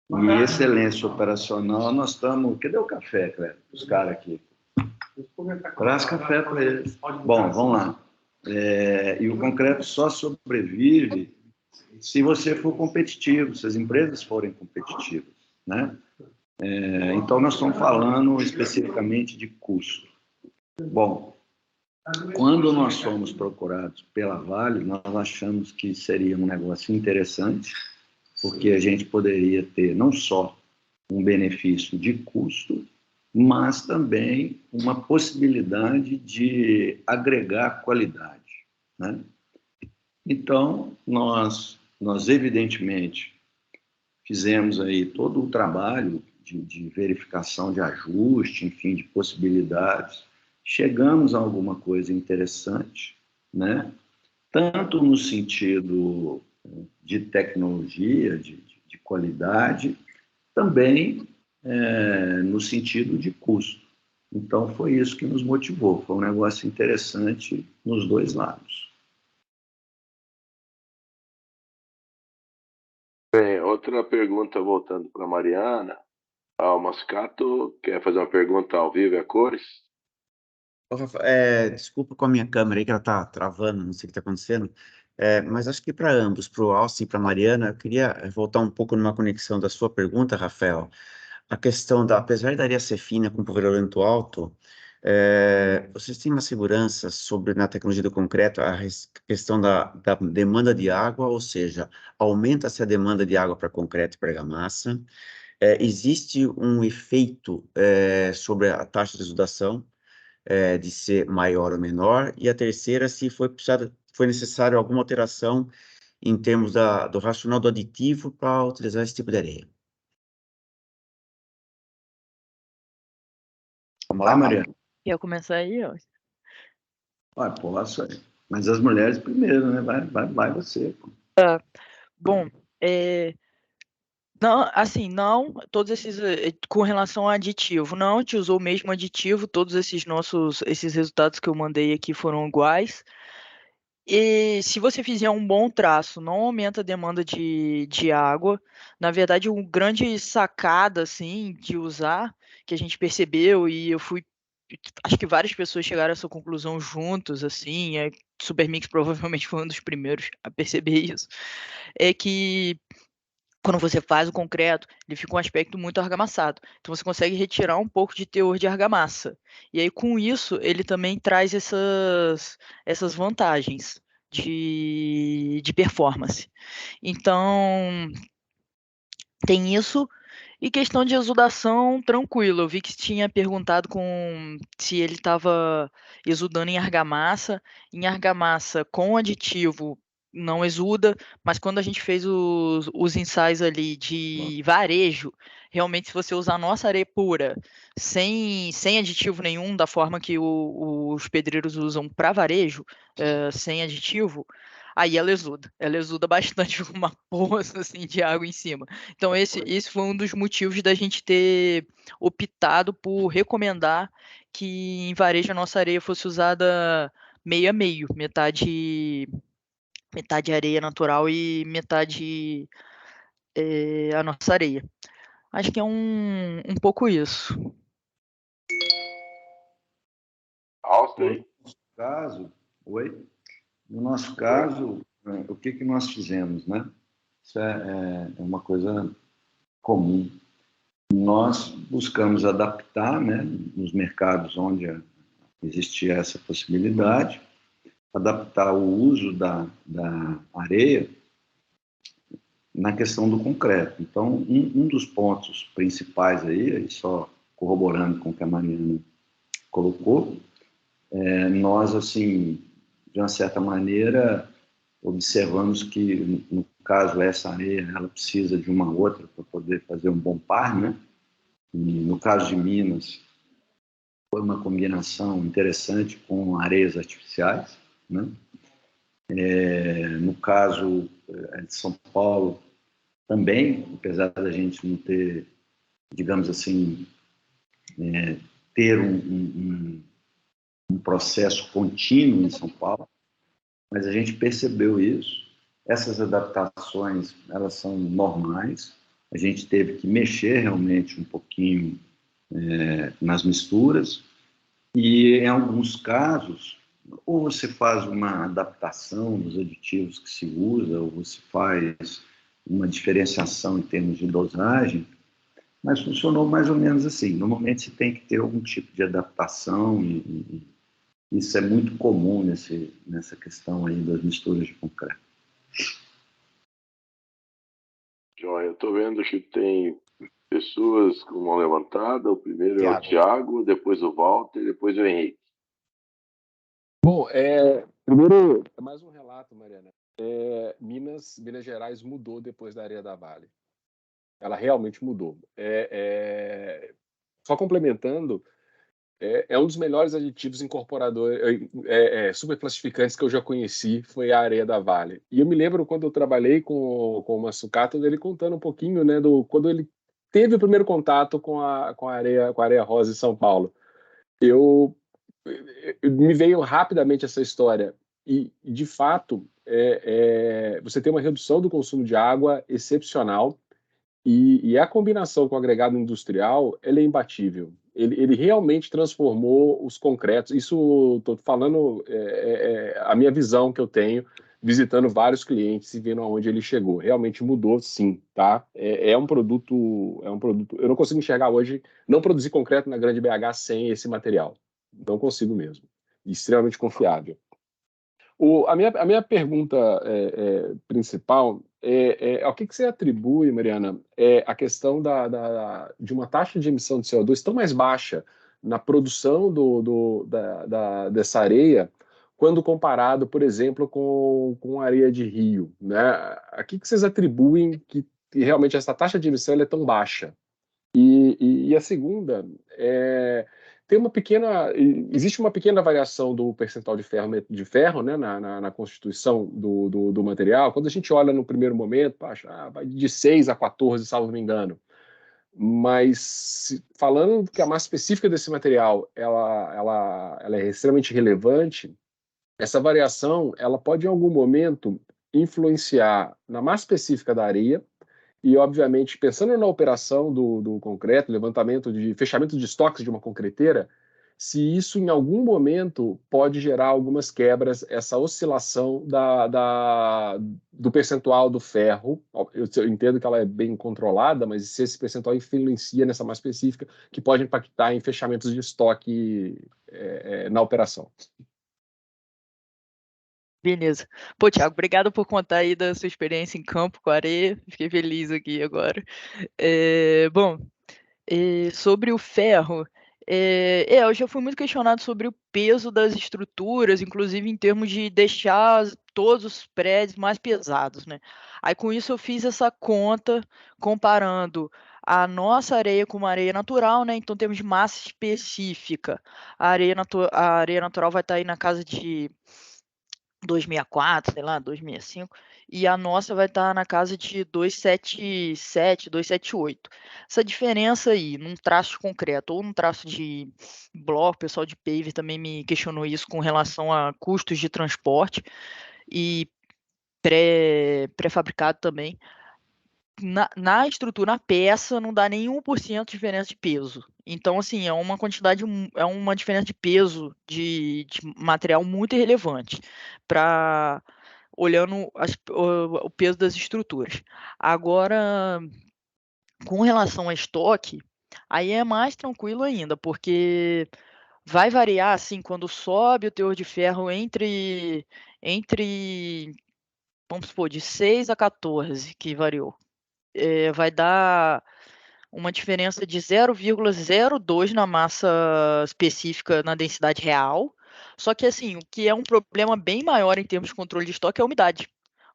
E excelência operacional, nós estamos... Cadê o café, Cleber? Os caras aqui. Traz café para eles. Bom, vamos lá. E o concreto só sobrevive se você for competitivo, se as empresas forem competitivas, né? Então, nós estamos falando especificamente de custo. Bom, quando nós fomos procurados pela Vale, nós achamos que seria um negócio interessante, porque a gente poderia ter não só um benefício de custo, mas também uma possibilidade de agregar qualidade, né? Então, nós evidentemente fizemos aí todo o trabalho de verificação de ajuste, enfim, de possibilidades. Chegamos a alguma coisa interessante, né? Tanto no sentido de tecnologia, de qualidade, também no sentido de custo. Então, foi isso que nos motivou. Foi um negócio interessante nos dois lados. Bem, outra pergunta voltando para a Mariana. O Mascato quer fazer uma pergunta ao vivo e a cores? Ô, Rafa, desculpa com a minha câmera aí, que ela tá travando, não sei o que tá acontecendo, mas acho que para ambos, para o Austin e para a Mariana, eu queria voltar um pouco numa conexão da sua pergunta, Rafael, a questão apesar da areia ser fina com povoamento alto, vocês têm uma segurança sobre, na tecnologia do concreto, questão da demanda de água, ou seja, aumenta-se a demanda de água para concreto e para argamassa, existe um efeito sobre a taxa de exudação, de ser maior ou menor, e a terceira, se foi necessário alguma alteração em termos do racional do aditivo para utilizar esse tipo de areia. Vamos lá, Mariana? Quer começar aí, ó? Posso, mas as mulheres primeiro, né? Vai você. Pô. Bom, não, assim, não, todos esses, com relação ao aditivo, não, a gente usou o mesmo aditivo, todos esses resultados que eu mandei aqui foram iguais. E se você fizer um bom traço, não aumenta a demanda de água. Na verdade, uma grande sacada, assim, de usar, que a gente percebeu, e acho que várias pessoas chegaram a essa conclusão juntos, assim, Supermix provavelmente foi um dos primeiros a perceber isso, é que quando você faz o concreto, ele fica um aspecto muito argamassado. Então você consegue retirar um pouco de teor de argamassa. E aí, com isso, ele também traz essas vantagens de performance. Então, tem isso. E questão de exudação, tranquilo. Eu vi que tinha perguntado se ele estava exudando em argamassa. Em argamassa com aditivo não exuda, mas quando a gente fez os ensaios ali de varejo, realmente se você usar a nossa areia pura, sem aditivo nenhum, da forma que os pedreiros usam para varejo, sem aditivo, aí ela exuda bastante uma poça assim, de água em cima. Então esse foi um dos motivos da gente ter optado por recomendar que em varejo a nossa areia fosse usada meio a meio, metade areia natural e metade a nossa areia. Acho que é um pouco isso. Austin? No nosso caso, o que nós fizemos, né? Isso é uma coisa comum. Nós buscamos adaptar, né, nos mercados onde existia essa possibilidade, adaptar o uso da areia na questão do concreto. Então, um dos pontos principais aí, só corroborando com o que a Mariana colocou, nós, assim, de uma certa maneira, observamos que, no caso, essa areia, ela precisa de uma outra para poder fazer um bom par, né? E, no caso de Minas, foi uma combinação interessante com areias artificiais, né? No caso de São Paulo, também, apesar da gente não ter, digamos assim, ter um processo contínuo em São Paulo, mas a gente percebeu isso. Essas adaptações, elas são normais. A gente teve que mexer realmente um pouquinho nas misturas e, em alguns casos, ou você faz uma adaptação dos aditivos que se usa, ou você faz uma diferenciação em termos de dosagem, mas funcionou mais ou menos assim. Normalmente você tem que ter algum tipo de adaptação e isso é muito comum nessa questão aí das misturas de concreto. Joia, eu estou vendo que tem pessoas com mão levantada. O primeiro é o Tiago, depois o Walter, depois o Henrique. Bom, primeiro, é mais um relato, Mariana. Minas Gerais mudou depois da Areia da Vale. Ela realmente mudou. Só complementando, é um dos melhores aditivos incorporadores, superclassificantes que eu já conheci, foi a Areia da Vale. E eu me lembro quando eu trabalhei com o Mazzucato, dele contando um pouquinho, né, quando ele teve o primeiro contato com a areia rosa em São Paulo. Me veio rapidamente essa história e de fato, você tem uma redução do consumo de água excepcional e a combinação com o agregado industrial, ela é imbatível. Ele realmente transformou os concretos. Isso, estou falando, a minha visão que eu tenho, visitando vários clientes e vendo aonde ele chegou. Realmente mudou, sim, tá? É um produto. Eu não consigo enxergar hoje, não produzir concreto na Grande BH sem esse material. Não consigo mesmo. Extremamente confiável. A minha pergunta principal ao que você atribui, Mariana, a questão de uma taxa de emissão de CO2 tão mais baixa na produção dessa areia quando comparado, por exemplo, com areia de rio, né? A que vocês atribuem que realmente essa taxa de emissão é tão baixa? E a segunda existe uma pequena variação do percentual de ferro, né, na constituição do material. Quando a gente olha no primeiro momento, vai de 6 a 14, salvo me engano. Mas falando que a massa específica desse material ela é extremamente relevante, essa variação ela pode em algum momento influenciar na massa específica da areia. E, obviamente, pensando na operação do concreto, fechamento de estoques de uma concreteira, se isso em algum momento pode gerar algumas quebras, essa oscilação do percentual do ferro. Eu entendo que ela é bem controlada, mas se esse percentual influencia nessa mais específica, que pode impactar em fechamentos de estoque na operação. Beleza. Pô, Thiago, obrigado por contar aí da sua experiência em campo com areia. Fiquei feliz aqui agora. Bom, sobre o ferro, eu já fui muito questionado sobre o peso das estruturas, inclusive em termos de deixar todos os prédios mais pesados, né? Aí com isso eu fiz essa conta comparando a nossa areia com uma areia natural, né? Então temos de massa específica. A areia natural vai estar aí na casa de 264, sei lá, 265, e a nossa vai estar na casa de 277, 278. Essa diferença aí, num traço concreto ou num traço de bloco, o pessoal de paver também me questionou isso com relação a custos de transporte e pré-fabricado também. Na estrutura, na peça, não dá nem 1% de diferença de peso. Então, assim, é uma diferença de peso de material muito irrelevante para olhando o peso das estruturas. Agora, com relação a estoque, aí é mais tranquilo ainda, porque vai variar, assim, quando sobe o teor de ferro entre vamos supor, de 6 a 14, que variou. Vai dar uma diferença de 0,02 na massa específica na densidade real. Só que, assim, o que é um problema bem maior em termos de controle de estoque é a umidade,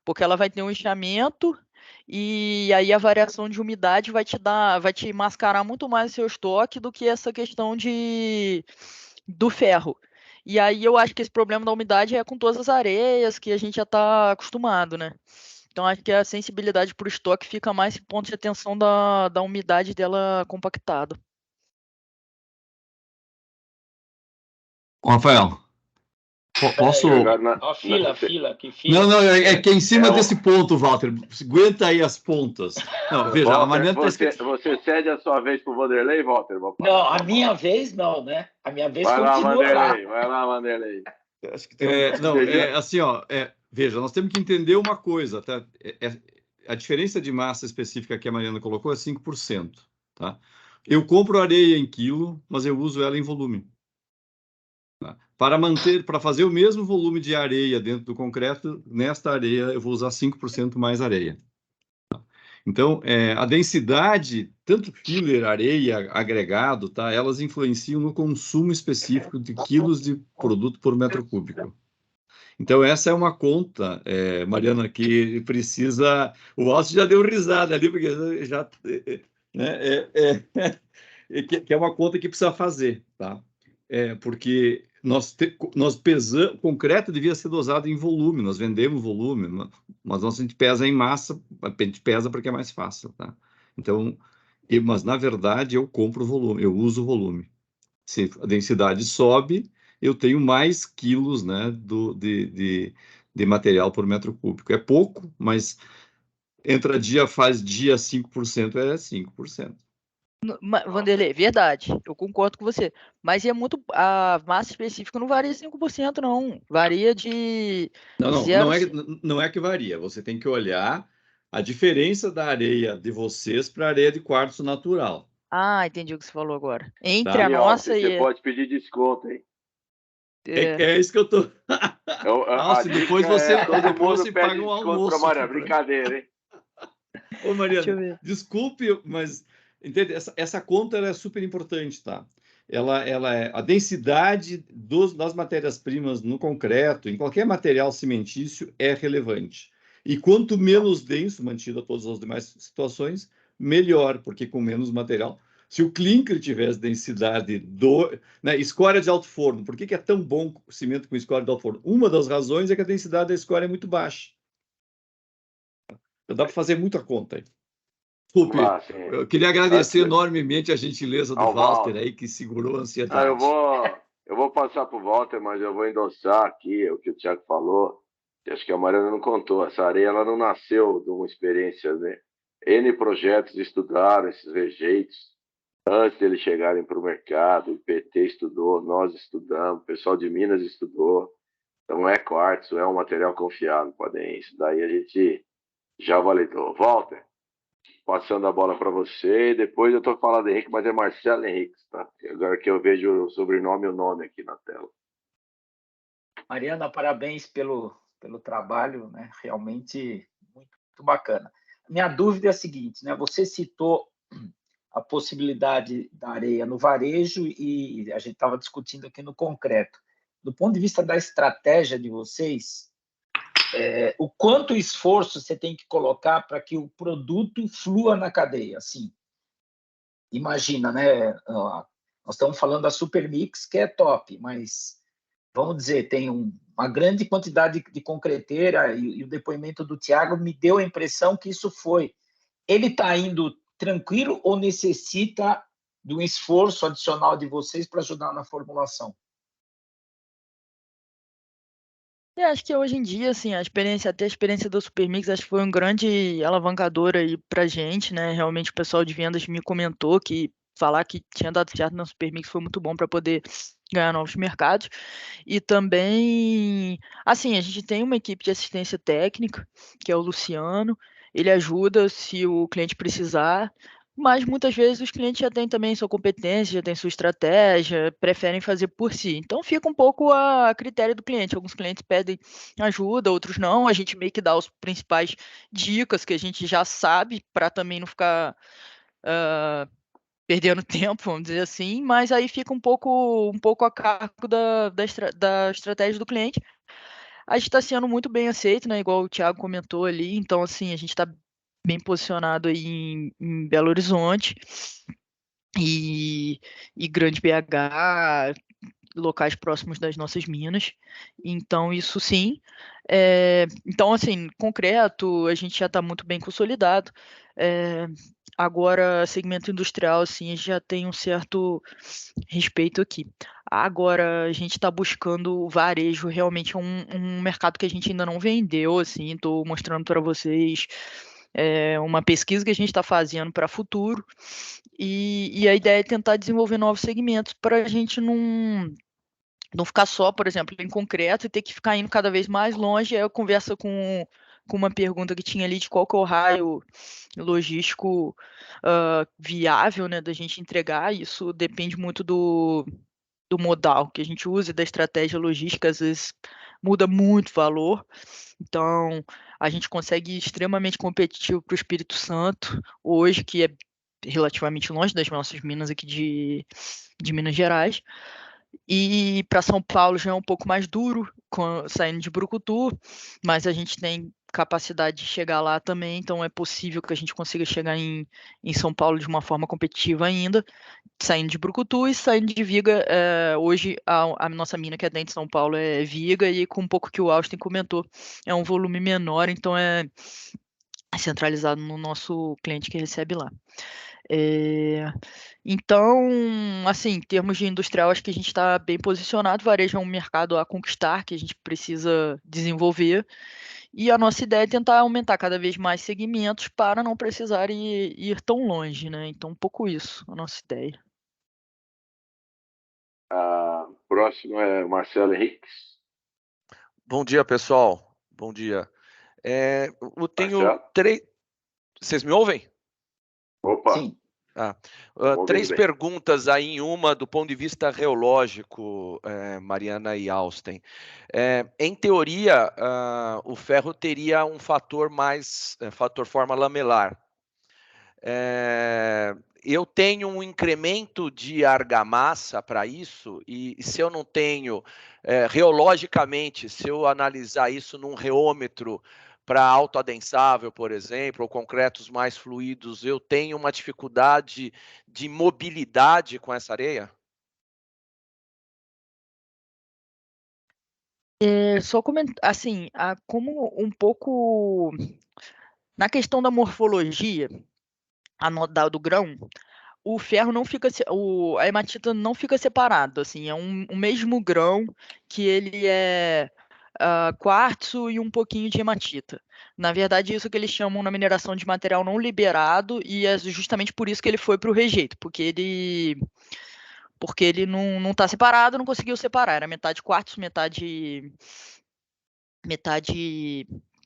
porque ela vai ter um inchamento e aí a variação de umidade vai te mascarar muito mais o seu estoque do que essa questão do ferro. E aí eu acho que esse problema da umidade é com todas as areias que a gente já está acostumado, né? Então acho que a sensibilidade para o estoque fica mais em ponto de atenção da umidade dela compactada. Ô, Rafael, posso... Ó, fila, que fila. Não, é que é em cima É desse ponto, Walter. Aguenta aí as pontas. Não, veja, a Walter, Mariana está escrito... você cede a sua vez pro Vanderlei, Walter? Não, a minha vez não, né? A minha vez Vai lá, continua Vanderlei. lá. Vai lá, Vanderlei. Acho que tem assim, ó, veja, nós temos que entender uma coisa, tá? A diferença de massa específica que a Mariana colocou é 5%, tá? Eu compro areia em quilo, mas eu uso ela em volume. Tá? Para fazer o mesmo volume de areia dentro do concreto, nesta areia eu vou usar 5% mais areia. Tá? Então, a densidade, tanto filler, areia, agregado, tá? Elas influenciam no consumo específico de quilos de produto por metro cúbico. Então, essa é uma conta, Mariana, que precisa... O Alcio já deu risada ali, porque já... Né, que é uma conta que precisa fazer, tá? Porque nós pesamos... O concreto devia ser dosado em volume, nós vendemos volume, mas a gente pesa em massa, a gente pesa porque é mais fácil, tá? Então, mas, na verdade, eu compro volume, eu uso volume. Se a densidade sobe, eu tenho mais quilos, né, de material por metro cúbico. É pouco, mas entra dia, faz dia 5%, é 5%. Vanderlei, verdade, eu concordo com você. Mas a massa específica não varia 5%, não. Varia de Não é que varia. Você tem que olhar a diferença da areia de vocês para a areia de quartzo natural. Ah, entendi o que você falou agora. Entre Tá? a nossa Você e... pode pedir desconto, hein? É isso que eu tô... Nossa, depois você paga um desconto almoço. pra Mariana. Brincadeira, hein? Ô, Deixa eu Mariana, ver. desculpe, mas entende? Essa conta ela é super importante, tá? Ela é a densidade das matérias-primas no concreto, em qualquer material cimentício, é relevante. E quanto menos denso, mantido a todas as demais situações, melhor, porque com menos material. Se o clinker tivesse densidade né, escória de alto forno, por que é tão bom o cimento com escória de alto forno? Uma das razões é que a densidade da escória é muito baixa. Dá para fazer muita conta aí. Desculpe, eu queria agradecer enormemente a gentileza do Walter aí, que segurou a ansiedade. Eu vou passar para o Walter, mas eu vou endossar aqui o que o Thiago falou. Acho que a Mariana não contou. Essa areia ela não nasceu de uma experiência, né? N projetos estudaram esses rejeitos antes deles chegarem para o mercado. O PT estudou, nós estudamos, o pessoal de Minas estudou. Então é quartzo, é um material confiável para dentro. Isso daí a gente já validou. Walter, passando a bola para você. Depois eu estou falando Henrique, mas é Marcelo Henrique, tá? Agora que eu vejo o sobrenome e o nome aqui na tela. Mariana, parabéns pelo trabalho, né? Realmente muito bacana. Minha dúvida é a seguinte, né? Você citou a possibilidade da areia no varejo e a gente estava discutindo aqui no concreto. Do ponto de vista da estratégia de vocês, o quanto esforço você tem que colocar para que o produto flua na cadeia? Assim, imagina, né? Nós estamos falando da Supermix, que é top, mas vamos dizer, tem uma grande quantidade de concreteira e o depoimento do Thiago me deu a impressão que isso foi. Ele está indo tranquilo ou necessita de um esforço adicional de vocês para ajudar na formulação? Acho que hoje em dia, assim, até a experiência do Supermix, acho que foi um grande alavancador aí pra gente, né? Realmente o pessoal de vendas me comentou que falar que tinha dado certo na Supermix foi muito bom para poder ganhar novos mercados. E também, assim, a gente tem uma equipe de assistência técnica, que é o Luciano, ele ajuda se o cliente precisar, mas muitas vezes os clientes já têm também sua competência, já têm sua estratégia, preferem fazer por si. Então fica um pouco a critério do cliente. Alguns clientes pedem ajuda, outros não. A gente meio que dá os principais dicas que a gente já sabe para também não ficar perdendo tempo, vamos dizer assim, mas aí fica um pouco a cargo da estratégia do cliente. A gente está sendo muito bem aceito, né? Igual o Thiago comentou ali, então assim, a gente está bem posicionado aí em Belo Horizonte e Grande BH, locais próximos das nossas minas. Então, isso sim. Então, assim, concreto, a gente já está muito bem consolidado. Agora, segmento industrial, assim, já tem um certo respeito aqui. Agora, a gente está buscando o varejo, realmente é um mercado que a gente ainda não vendeu, assim, estou mostrando para vocês uma pesquisa que a gente está fazendo para futuro, e a ideia é tentar desenvolver novos segmentos para a gente não ficar só, por exemplo, em concreto e ter que ficar indo cada vez mais longe. Aí eu converso com uma pergunta que tinha ali de qual que é o raio logístico viável, né, da gente entregar. Isso depende muito do modal que a gente usa e da estratégia logística, às vezes muda muito o valor. Então, a gente consegue ir extremamente competitivo para o Espírito Santo, hoje, que é relativamente longe das nossas minas aqui de Minas Gerais. E para São Paulo já é um pouco mais duro, saindo de Brucutu, mas a gente tem capacidade de chegar lá também, então é possível que a gente consiga chegar em São Paulo de uma forma competitiva ainda, saindo de Brucutu e saindo de Viga. Hoje a nossa mina que é dentro de São Paulo é Viga, e com um pouco que o Austin comentou, é um volume menor, então é centralizado no nosso cliente que recebe lá. Então, assim, em termos de industrial, acho que a gente está bem posicionado. Varejo é um mercado a conquistar, que a gente precisa desenvolver. E a nossa ideia é tentar aumentar cada vez mais segmentos para não precisar ir tão longe, né? Então, um pouco isso, a nossa ideia. Próximo é Marcelo Henriques. Bom dia, pessoal. Bom dia. Eu tenho três... Vocês me ouvem? Opa! Sim. Três perguntas aí em uma do ponto de vista reológico, Mariana e Austin. Em teoria, o ferro teria um fator forma lamelar. Eu tenho um incremento de argamassa para isso, e se eu não tenho, reologicamente, se eu analisar isso num reômetro para autoadensável, por exemplo, ou concretos mais fluidos, eu tenho uma dificuldade de mobilidade com essa areia? Só comentar, assim, como um pouco na questão da morfologia do grão, o ferro não fica, a hematita não fica separado, assim, é um mesmo grão que ele é quartzo e um pouquinho de hematita. Na verdade, isso que eles chamam na mineração de material não liberado, e é justamente por isso que ele foi para o rejeito, porque ele não está separado, não conseguiu separar, era metade quartzo, metade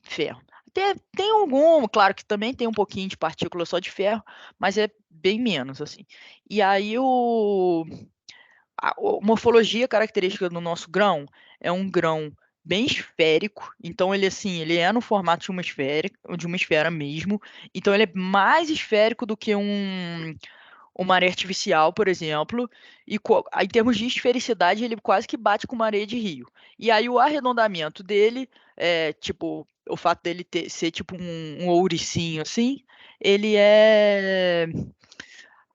ferro. Tem algum, claro que também tem um pouquinho de partícula só de ferro, mas é bem menos, assim. E aí a morfologia característica do nosso grão é um grão bem esférico, então ele é no formato de uma esfera mesmo, então ele é mais esférico do que uma areia artificial, por exemplo, e em termos de esfericidade ele quase que bate com uma areia de rio. E aí o arredondamento dele, tipo, o fato dele ser tipo um ouricinho assim, ele é...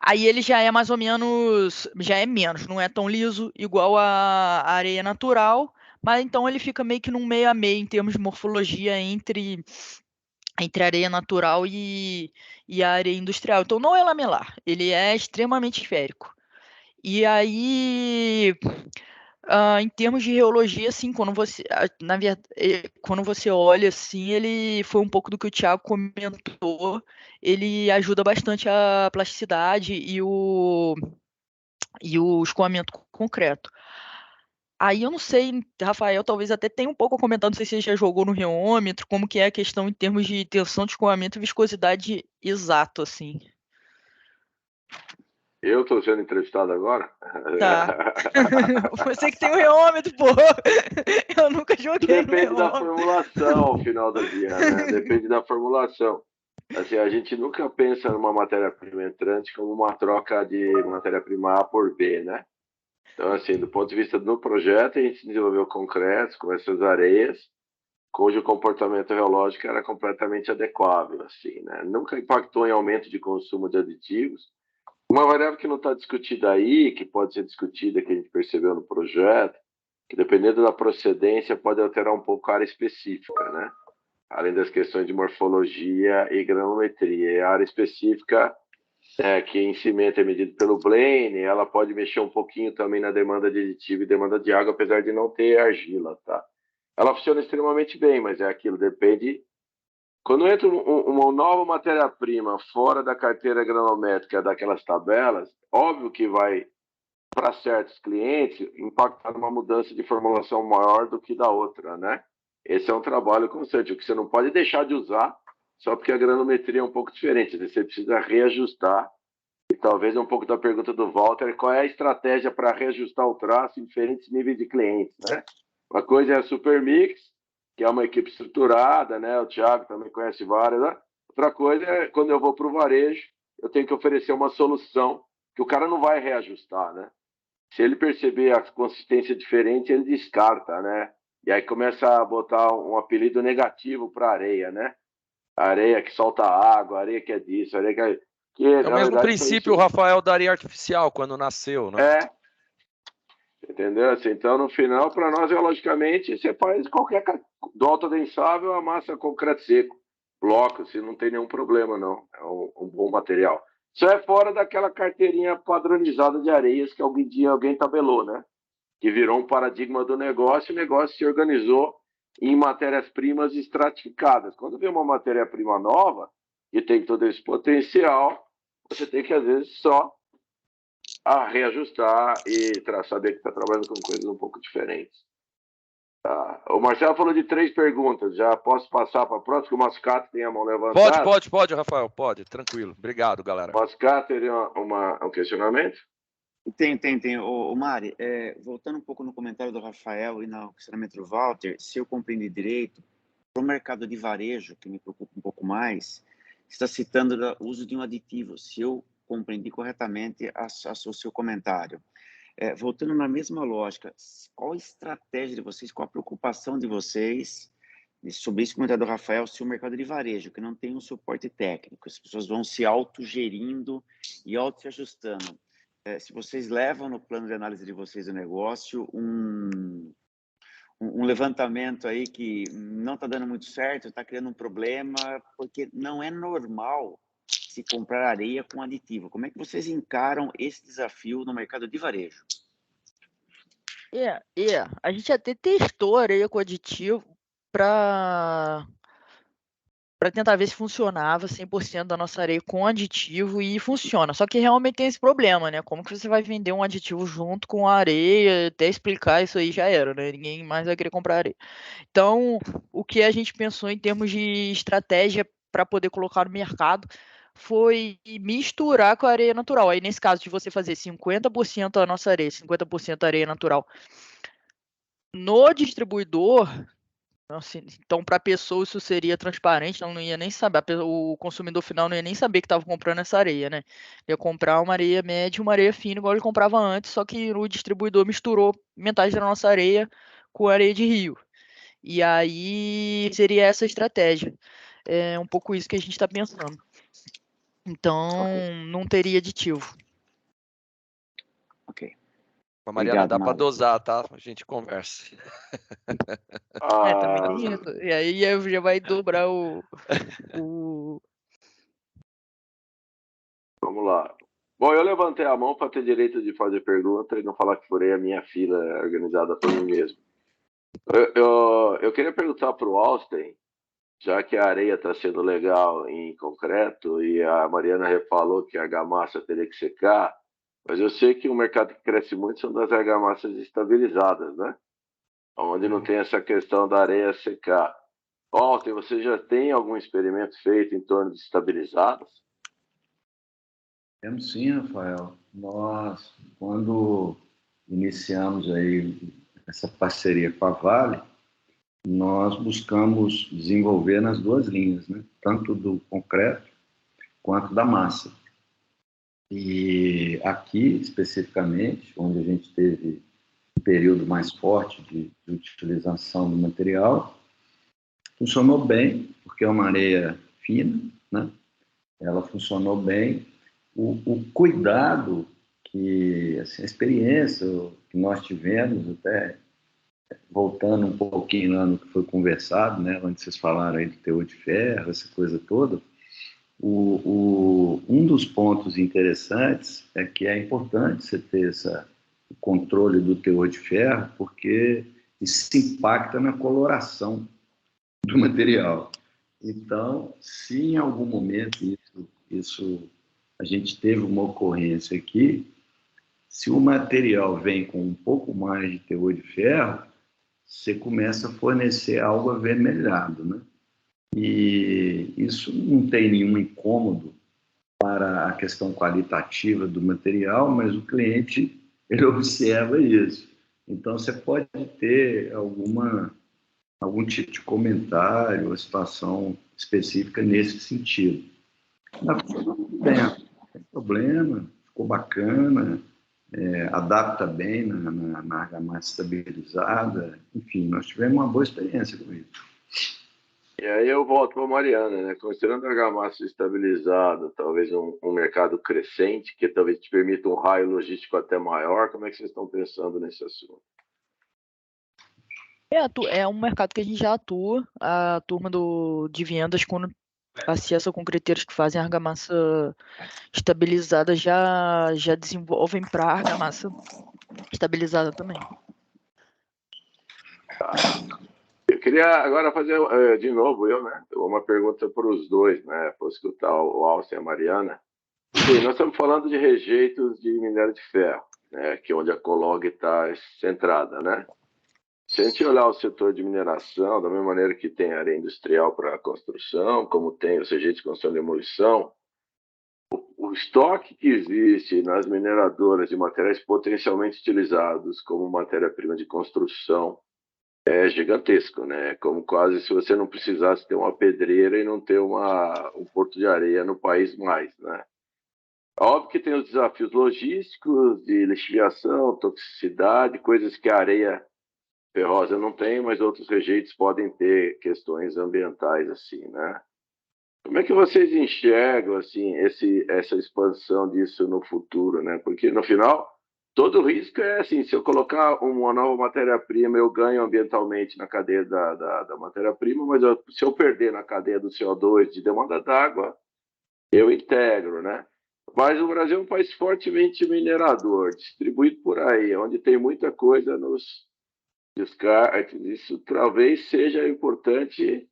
Aí ele já é mais ou menos, já é menos, não é tão liso igual a areia natural, mas então ele fica meio que num meio a meio em termos de morfologia entre a areia natural e a areia industrial. Então não é lamelar, ele é extremamente esférico. E aí, em termos de reologia, assim, quando você olha, assim, ele foi um pouco do que o Thiago comentou, ele ajuda bastante a plasticidade e o escoamento concreto. Aí eu não sei, Rafael, talvez até tenha um pouco a comentar, não sei se você já jogou no reômetro, como que é a questão em termos de tensão de escoamento e viscosidade exato, assim. Eu estou sendo entrevistado agora? Tá. Você que tem o reômetro, pô. Eu nunca joguei no Depende da reômetro. formulação, ao final do dia, né? Depende da formulação. Assim, a gente nunca pensa numa matéria-prima entrante como uma troca de matéria-prima A por B, né? Então, assim, do ponto de vista do projeto, a gente desenvolveu concretos com essas areias, cujo comportamento geológico era completamente adequável, assim, né? Nunca impactou em aumento de consumo de aditivos. Uma variável que não está discutida aí, que pode ser discutida, que a gente percebeu no projeto, que dependendo da procedência pode alterar um pouco a área específica, né? Além das questões de morfologia e granulometria. E a área específica, que em cimento é medido pelo Blaine, ela pode mexer um pouquinho também na demanda de aditivo e demanda de água, apesar de não ter argila, tá? Ela funciona extremamente bem, mas é aquilo, depende. Quando entra uma nova matéria-prima fora da carteira granulométrica daquelas tabelas, óbvio que vai, para certos clientes, impactar numa mudança de formulação maior do que da outra, né? Esse é um trabalho constante, o que você não pode deixar de usar só porque a granulometria é um pouco diferente, você precisa reajustar. E talvez um pouco da pergunta do Walter, qual é a estratégia para reajustar o traço em diferentes níveis de clientes, né? Uma coisa é a Supermix, que é uma equipe estruturada, né? O Thiago também conhece várias, né? Outra coisa é quando eu vou para o varejo, eu tenho que oferecer uma solução que o cara não vai reajustar, né? Se ele perceber a consistência diferente, ele descarta, né? E aí começa a botar um apelido negativo para areia, né? Areia que solta água, areia que é disso, areia que é... Que, É o na mesmo verdade, princípio, Rafael, da areia artificial, quando nasceu, né? Entendeu? Assim, então, no final, para nós, geologicamente, você faz qualquer do autodensável a massa concreto seco, bloco, se não tem nenhum problema, não. É um bom material. Só é fora daquela carteirinha padronizada de areias que algum dia alguém tabelou, né? Que virou um paradigma do negócio, e o negócio se organizou em matérias-primas estratificadas. Quando vem uma matéria-prima nova, e tem todo esse potencial, você tem que, às vezes, só reajustar e saber que está trabalhando com coisas um pouco diferentes. Tá. O Marcelo falou de 3 perguntas. Já posso passar para a próxima? O Mascato tem a mão levantada. Pode, Rafael, pode. Tranquilo. Obrigado, galera. Mascato teria um questionamento? Tem. Ô, Mari, voltando um pouco no comentário do Rafael e no questionamento do Walter, se eu compreendi direito, para o mercado de varejo, que me preocupa um pouco mais, está citando o uso de um aditivo, se eu compreendi corretamente o seu comentário. Voltando na mesma lógica, qual a estratégia de vocês, qual a preocupação de vocês sobre esse comentário do Rafael, se o mercado de varejo, que não tem um suporte técnico, as pessoas vão se autogerindo e auto se ajustando, se vocês levam no plano de análise de vocês do negócio um levantamento aí que não está dando muito certo, está criando um problema, porque não é normal se comprar areia com aditivo. Como é que vocês encaram esse desafio no mercado de varejo? A gente até testou areia com aditivo para tentar ver se funcionava 100% da nossa areia com aditivo, e funciona. Só que realmente tem esse problema, né? Como que você vai vender um aditivo junto com a areia? Até explicar isso aí já era, né? Ninguém mais vai querer comprar areia. Então, o que a gente pensou em termos de estratégia para poder colocar no mercado foi misturar com a areia natural. Aí, nesse caso, de você fazer 50% a nossa areia, 50% areia natural no distribuidor, então para a pessoa isso seria transparente, ela não ia nem saber, o consumidor final não ia nem saber que estava comprando essa areia, né? Ia comprar uma areia média e uma areia fina, igual ele comprava antes, só que o distribuidor misturou metade da nossa areia com areia de rio. E aí seria essa a estratégia. É um pouco isso que a gente está pensando. Então, não teria aditivo. Ok. A Mariana, Obrigado, dá para Mário. dosar, tá? A gente conversa. Também tem isso. E aí já vai dobrar o... Vamos lá. Bom, eu levantei a mão para ter direito de fazer pergunta e não falar que furei a minha fila organizada por mim mesmo. Eu queria perguntar para o Austin, já que a areia está sendo legal em concreto e a Mariana falou que a argamassa teria que secar, mas eu sei que o mercado que cresce muito são das argamassas estabilizadas, né? Onde não tem essa questão da areia secar. Austin, você já tem algum experimento feito em torno de estabilizadas? Temos sim, Rafael. Nós, quando iniciamos aí essa parceria com a Vale, nós buscamos desenvolver nas duas linhas, né? Tanto do concreto quanto da massa. E aqui, especificamente, onde a gente teve um período mais forte de utilização do material, funcionou bem, porque é uma areia fina, né? Ela funcionou bem. O cuidado que, assim, a experiência que nós tivemos, até voltando um pouquinho lá no que foi conversado, né, onde vocês falaram aí do teor de ferro, essa coisa toda, um dos pontos interessantes é que é importante você ter o controle do teor de ferro, porque isso impacta na coloração do material. Então, se em algum momento a gente teve uma ocorrência aqui, se o material vem com um pouco mais de teor de ferro, você começa a fornecer algo avermelhado, né? E isso não tem nenhum incômodo para a questão qualitativa do material, mas o cliente, ele observa isso. Então, você pode ter algum tipo de comentário ou situação específica nesse sentido. Mas funcionou muito bem, não tem problema, ficou bacana, adapta bem na argamassa estabilizada, enfim, nós tivemos uma boa experiência com isso. E aí eu volto para a Mariana, né? Considerando a argamassa estabilizada, talvez um mercado crescente, que talvez te permita um raio logístico até maior, como é que vocês estão pensando nesse assunto? É um mercado que a gente já atua. A turma de vendas, quando acessa concreteiros que fazem argamassa estabilizada, já desenvolvem para argamassa estabilizada também. Tá. Eu queria agora fazer de novo, né? Uma pergunta para os dois, né? Para escutar o Austin e a Mariana. Sim, nós estamos falando de rejeitos de minério de ferro, né? Que é onde a Colog está centrada, né? Se a gente olhar o setor de mineração, da mesma maneira que tem areia industrial para a construção, como tem os rejeitos de construção e demolição, o estoque que existe nas mineradoras de materiais potencialmente utilizados como matéria-prima de construção é gigantesco, né? Como quase se você não precisasse ter uma pedreira e não ter um porto de areia no país mais, né? Óbvio que tem os desafios logísticos de lixiviação, toxicidade, coisas que a areia ferrosa não tem, mas outros rejeitos podem ter questões ambientais assim, né? Como é que vocês enxergam assim essa expansão disso no futuro, né? Porque no final todo risco é assim, se eu colocar uma nova matéria-prima, eu ganho ambientalmente na cadeia da matéria-prima, mas se eu perder na cadeia do CO2 de demanda d'água, eu integro, né? Mas o Brasil é um país fortemente minerador, distribuído por aí, onde tem muita coisa nos descartes. Isso talvez seja importante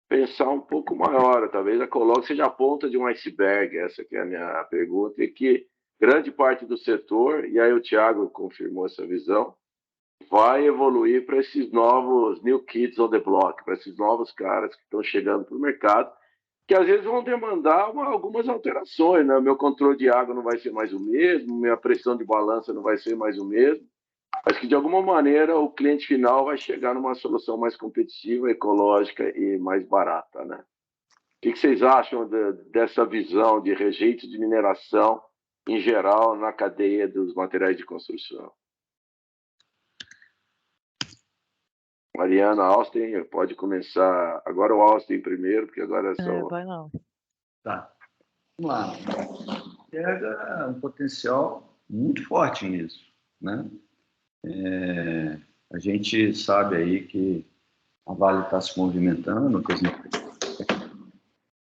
pensar um pouco maior. Talvez a Colog seja a ponta de um iceberg, essa que é a minha pergunta, e que grande parte do setor, e aí o Thiago confirmou essa visão, vai evoluir para esses novos new kids on the block, para esses novos caras que estão chegando para o mercado, que às vezes vão demandar algumas alterações, né? Meu controle de água não vai ser mais o mesmo, minha pressão de balança não vai ser mais o mesmo, mas que de alguma maneira o cliente final vai chegar numa solução mais competitiva, ecológica e mais barata, né? O que vocês acham dessa visão de rejeitos de mineração em geral na cadeia dos materiais de construção? Mariana, Austin, pode começar. Agora o Austin primeiro, porque agora é só... Vai lá. Tá. Vamos lá. Pega um potencial muito forte nisso, né? A gente sabe aí que a Vale está se movimentando,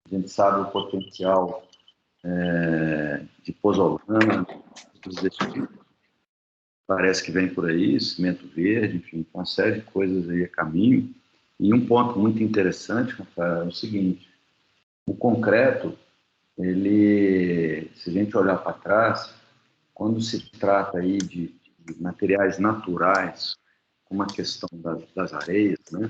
a gente sabe o potencial de pozolana, parece que vem por aí, cimento verde, enfim, uma série de coisas aí a caminho. E um ponto muito interessante, Rafael, é o seguinte: o concreto, se a gente olhar para trás, quando se trata aí de materiais naturais, como a questão das areias, né,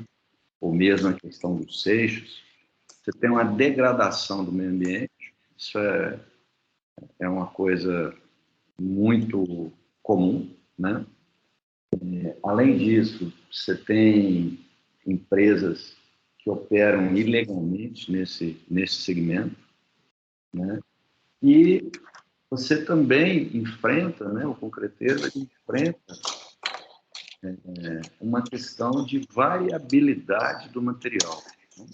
ou mesmo a questão dos seixos, você tem uma degradação do meio ambiente. Isso é uma coisa muito comum, né? Além disso, você tem empresas que operam ilegalmente nesse segmento, né? E você também enfrenta, né, o concreteiro enfrenta uma questão de variabilidade do material, né?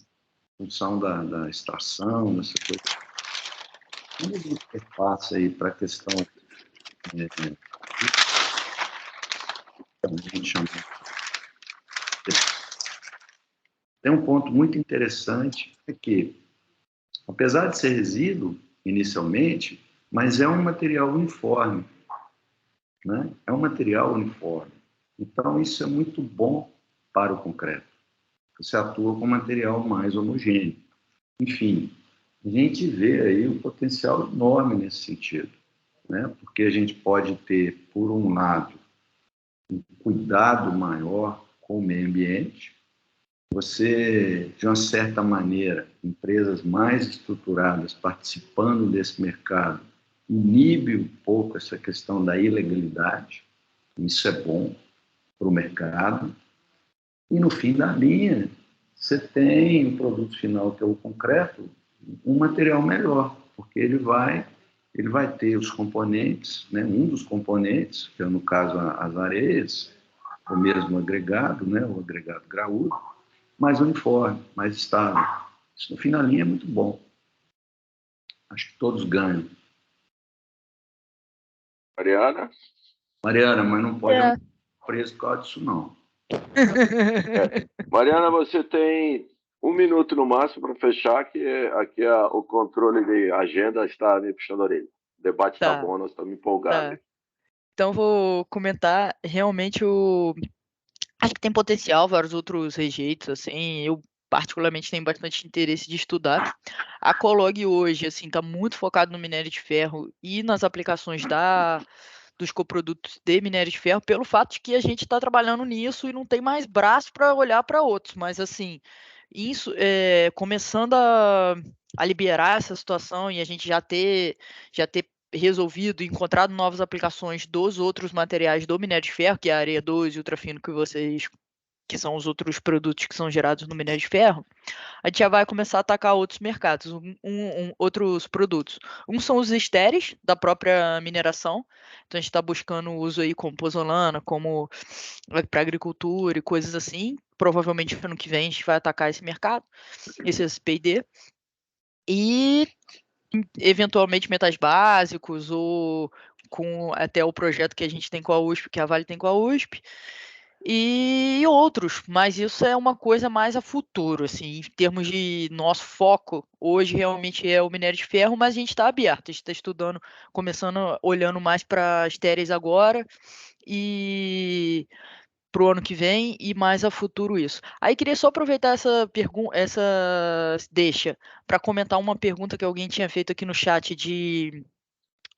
Em função da extração, dessa coisa. Como você passa aí para a questão tem um ponto muito interessante, é que, apesar de ser resíduo, inicialmente, mas é um material uniforme, né? É um material uniforme. Então, isso é muito bom para o concreto. Você atua com material mais homogêneo. Enfim, a gente vê aí um potencial enorme nesse sentido, né? Porque a gente pode ter, por um lado, um cuidado maior com o meio ambiente. Você, de uma certa maneira, empresas mais estruturadas participando desse mercado, inibe um pouco essa questão da ilegalidade. Isso é bom para o mercado. E, no fim da linha, você tem o produto final, que é o concreto, um material melhor, porque ele vai ter os componentes, né? Um dos componentes, que é, no caso, as areias, o mesmo agregado, né? O agregado graúdo, mais uniforme, mais estável. Isso, no fim da linha, é muito bom. Acho que todos ganham. Mariana? Mariana, mas não pode ser preso por causa disso, não. Mariana, você tem 1 minuto no máximo para fechar, que aqui o controle de agenda está me puxando a orelha. O debate está bom, nós estamos empolgados. Então, vou comentar realmente acho que tem potencial, vários outros rejeitos, assim, eu particularmente tenho bastante interesse de estudar. A Colog hoje, assim, está muito focado no minério de ferro e nas aplicações dos coprodutos de minério de ferro, pelo fato de que a gente está trabalhando nisso e não tem mais braço para olhar para outros, mas assim, isso começando a liberar essa situação e a gente já ter resolvido e encontrado novas aplicações dos outros materiais do minério de ferro, que é a areia 2 e ultrafino que são os outros produtos que são gerados no minério de ferro, a gente já vai começar a atacar outros mercados, outros produtos. São os estéreis da própria mineração, então a gente está buscando o uso aí como pozolana, como para agricultura e coisas assim. Provavelmente ano que vem a gente vai atacar esse mercado, esse SPID. E eventualmente metais básicos ou com até o projeto que a gente tem com a USP, que a Vale tem com a USP, e outros, mas isso é uma coisa mais a futuro, assim, em termos de nosso foco, hoje realmente é o minério de ferro, mas a gente está aberto, a gente está estudando, começando, olhando mais para as TEREs agora, e para o ano que vem e mais a futuro isso. Aí queria só aproveitar essa deixa para comentar uma pergunta que alguém tinha feito aqui no chat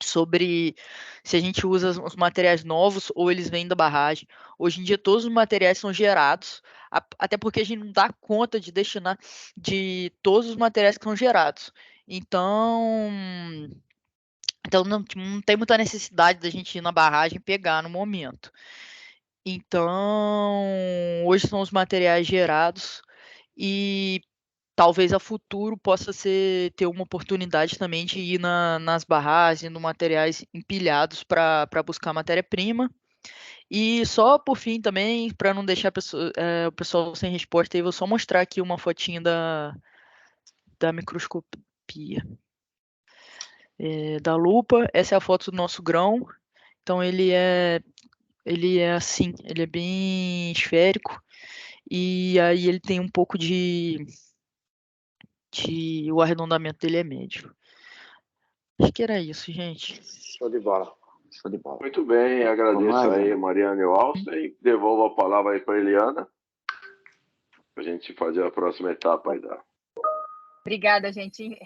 sobre se a gente usa os materiais novos ou eles vêm da barragem. Hoje em dia todos os materiais são gerados, até porque a gente não dá conta de destinar de todos os materiais que são gerados. Então não tem muita necessidade da gente ir na barragem e pegar no momento. Então, hoje são os materiais gerados e talvez a futuro possa ter uma oportunidade também de ir nas barragens, nos materiais empilhados para buscar matéria-prima. E só por fim também, para não deixar o pessoal sem resposta, eu vou só mostrar aqui uma fotinha da microscopia. Da lupa, essa é a foto do nosso grão. Então ele é assim, ele é bem esférico e aí ele tem um pouco o arredondamento dele é médio. Acho que era isso, gente. Show de bola. Show de bola. Muito bem, agradeço aí, Mariana e o Alcem. Devolvo a palavra aí para a Eliana, para a gente fazer a próxima etapa aí da. Obrigada, gente.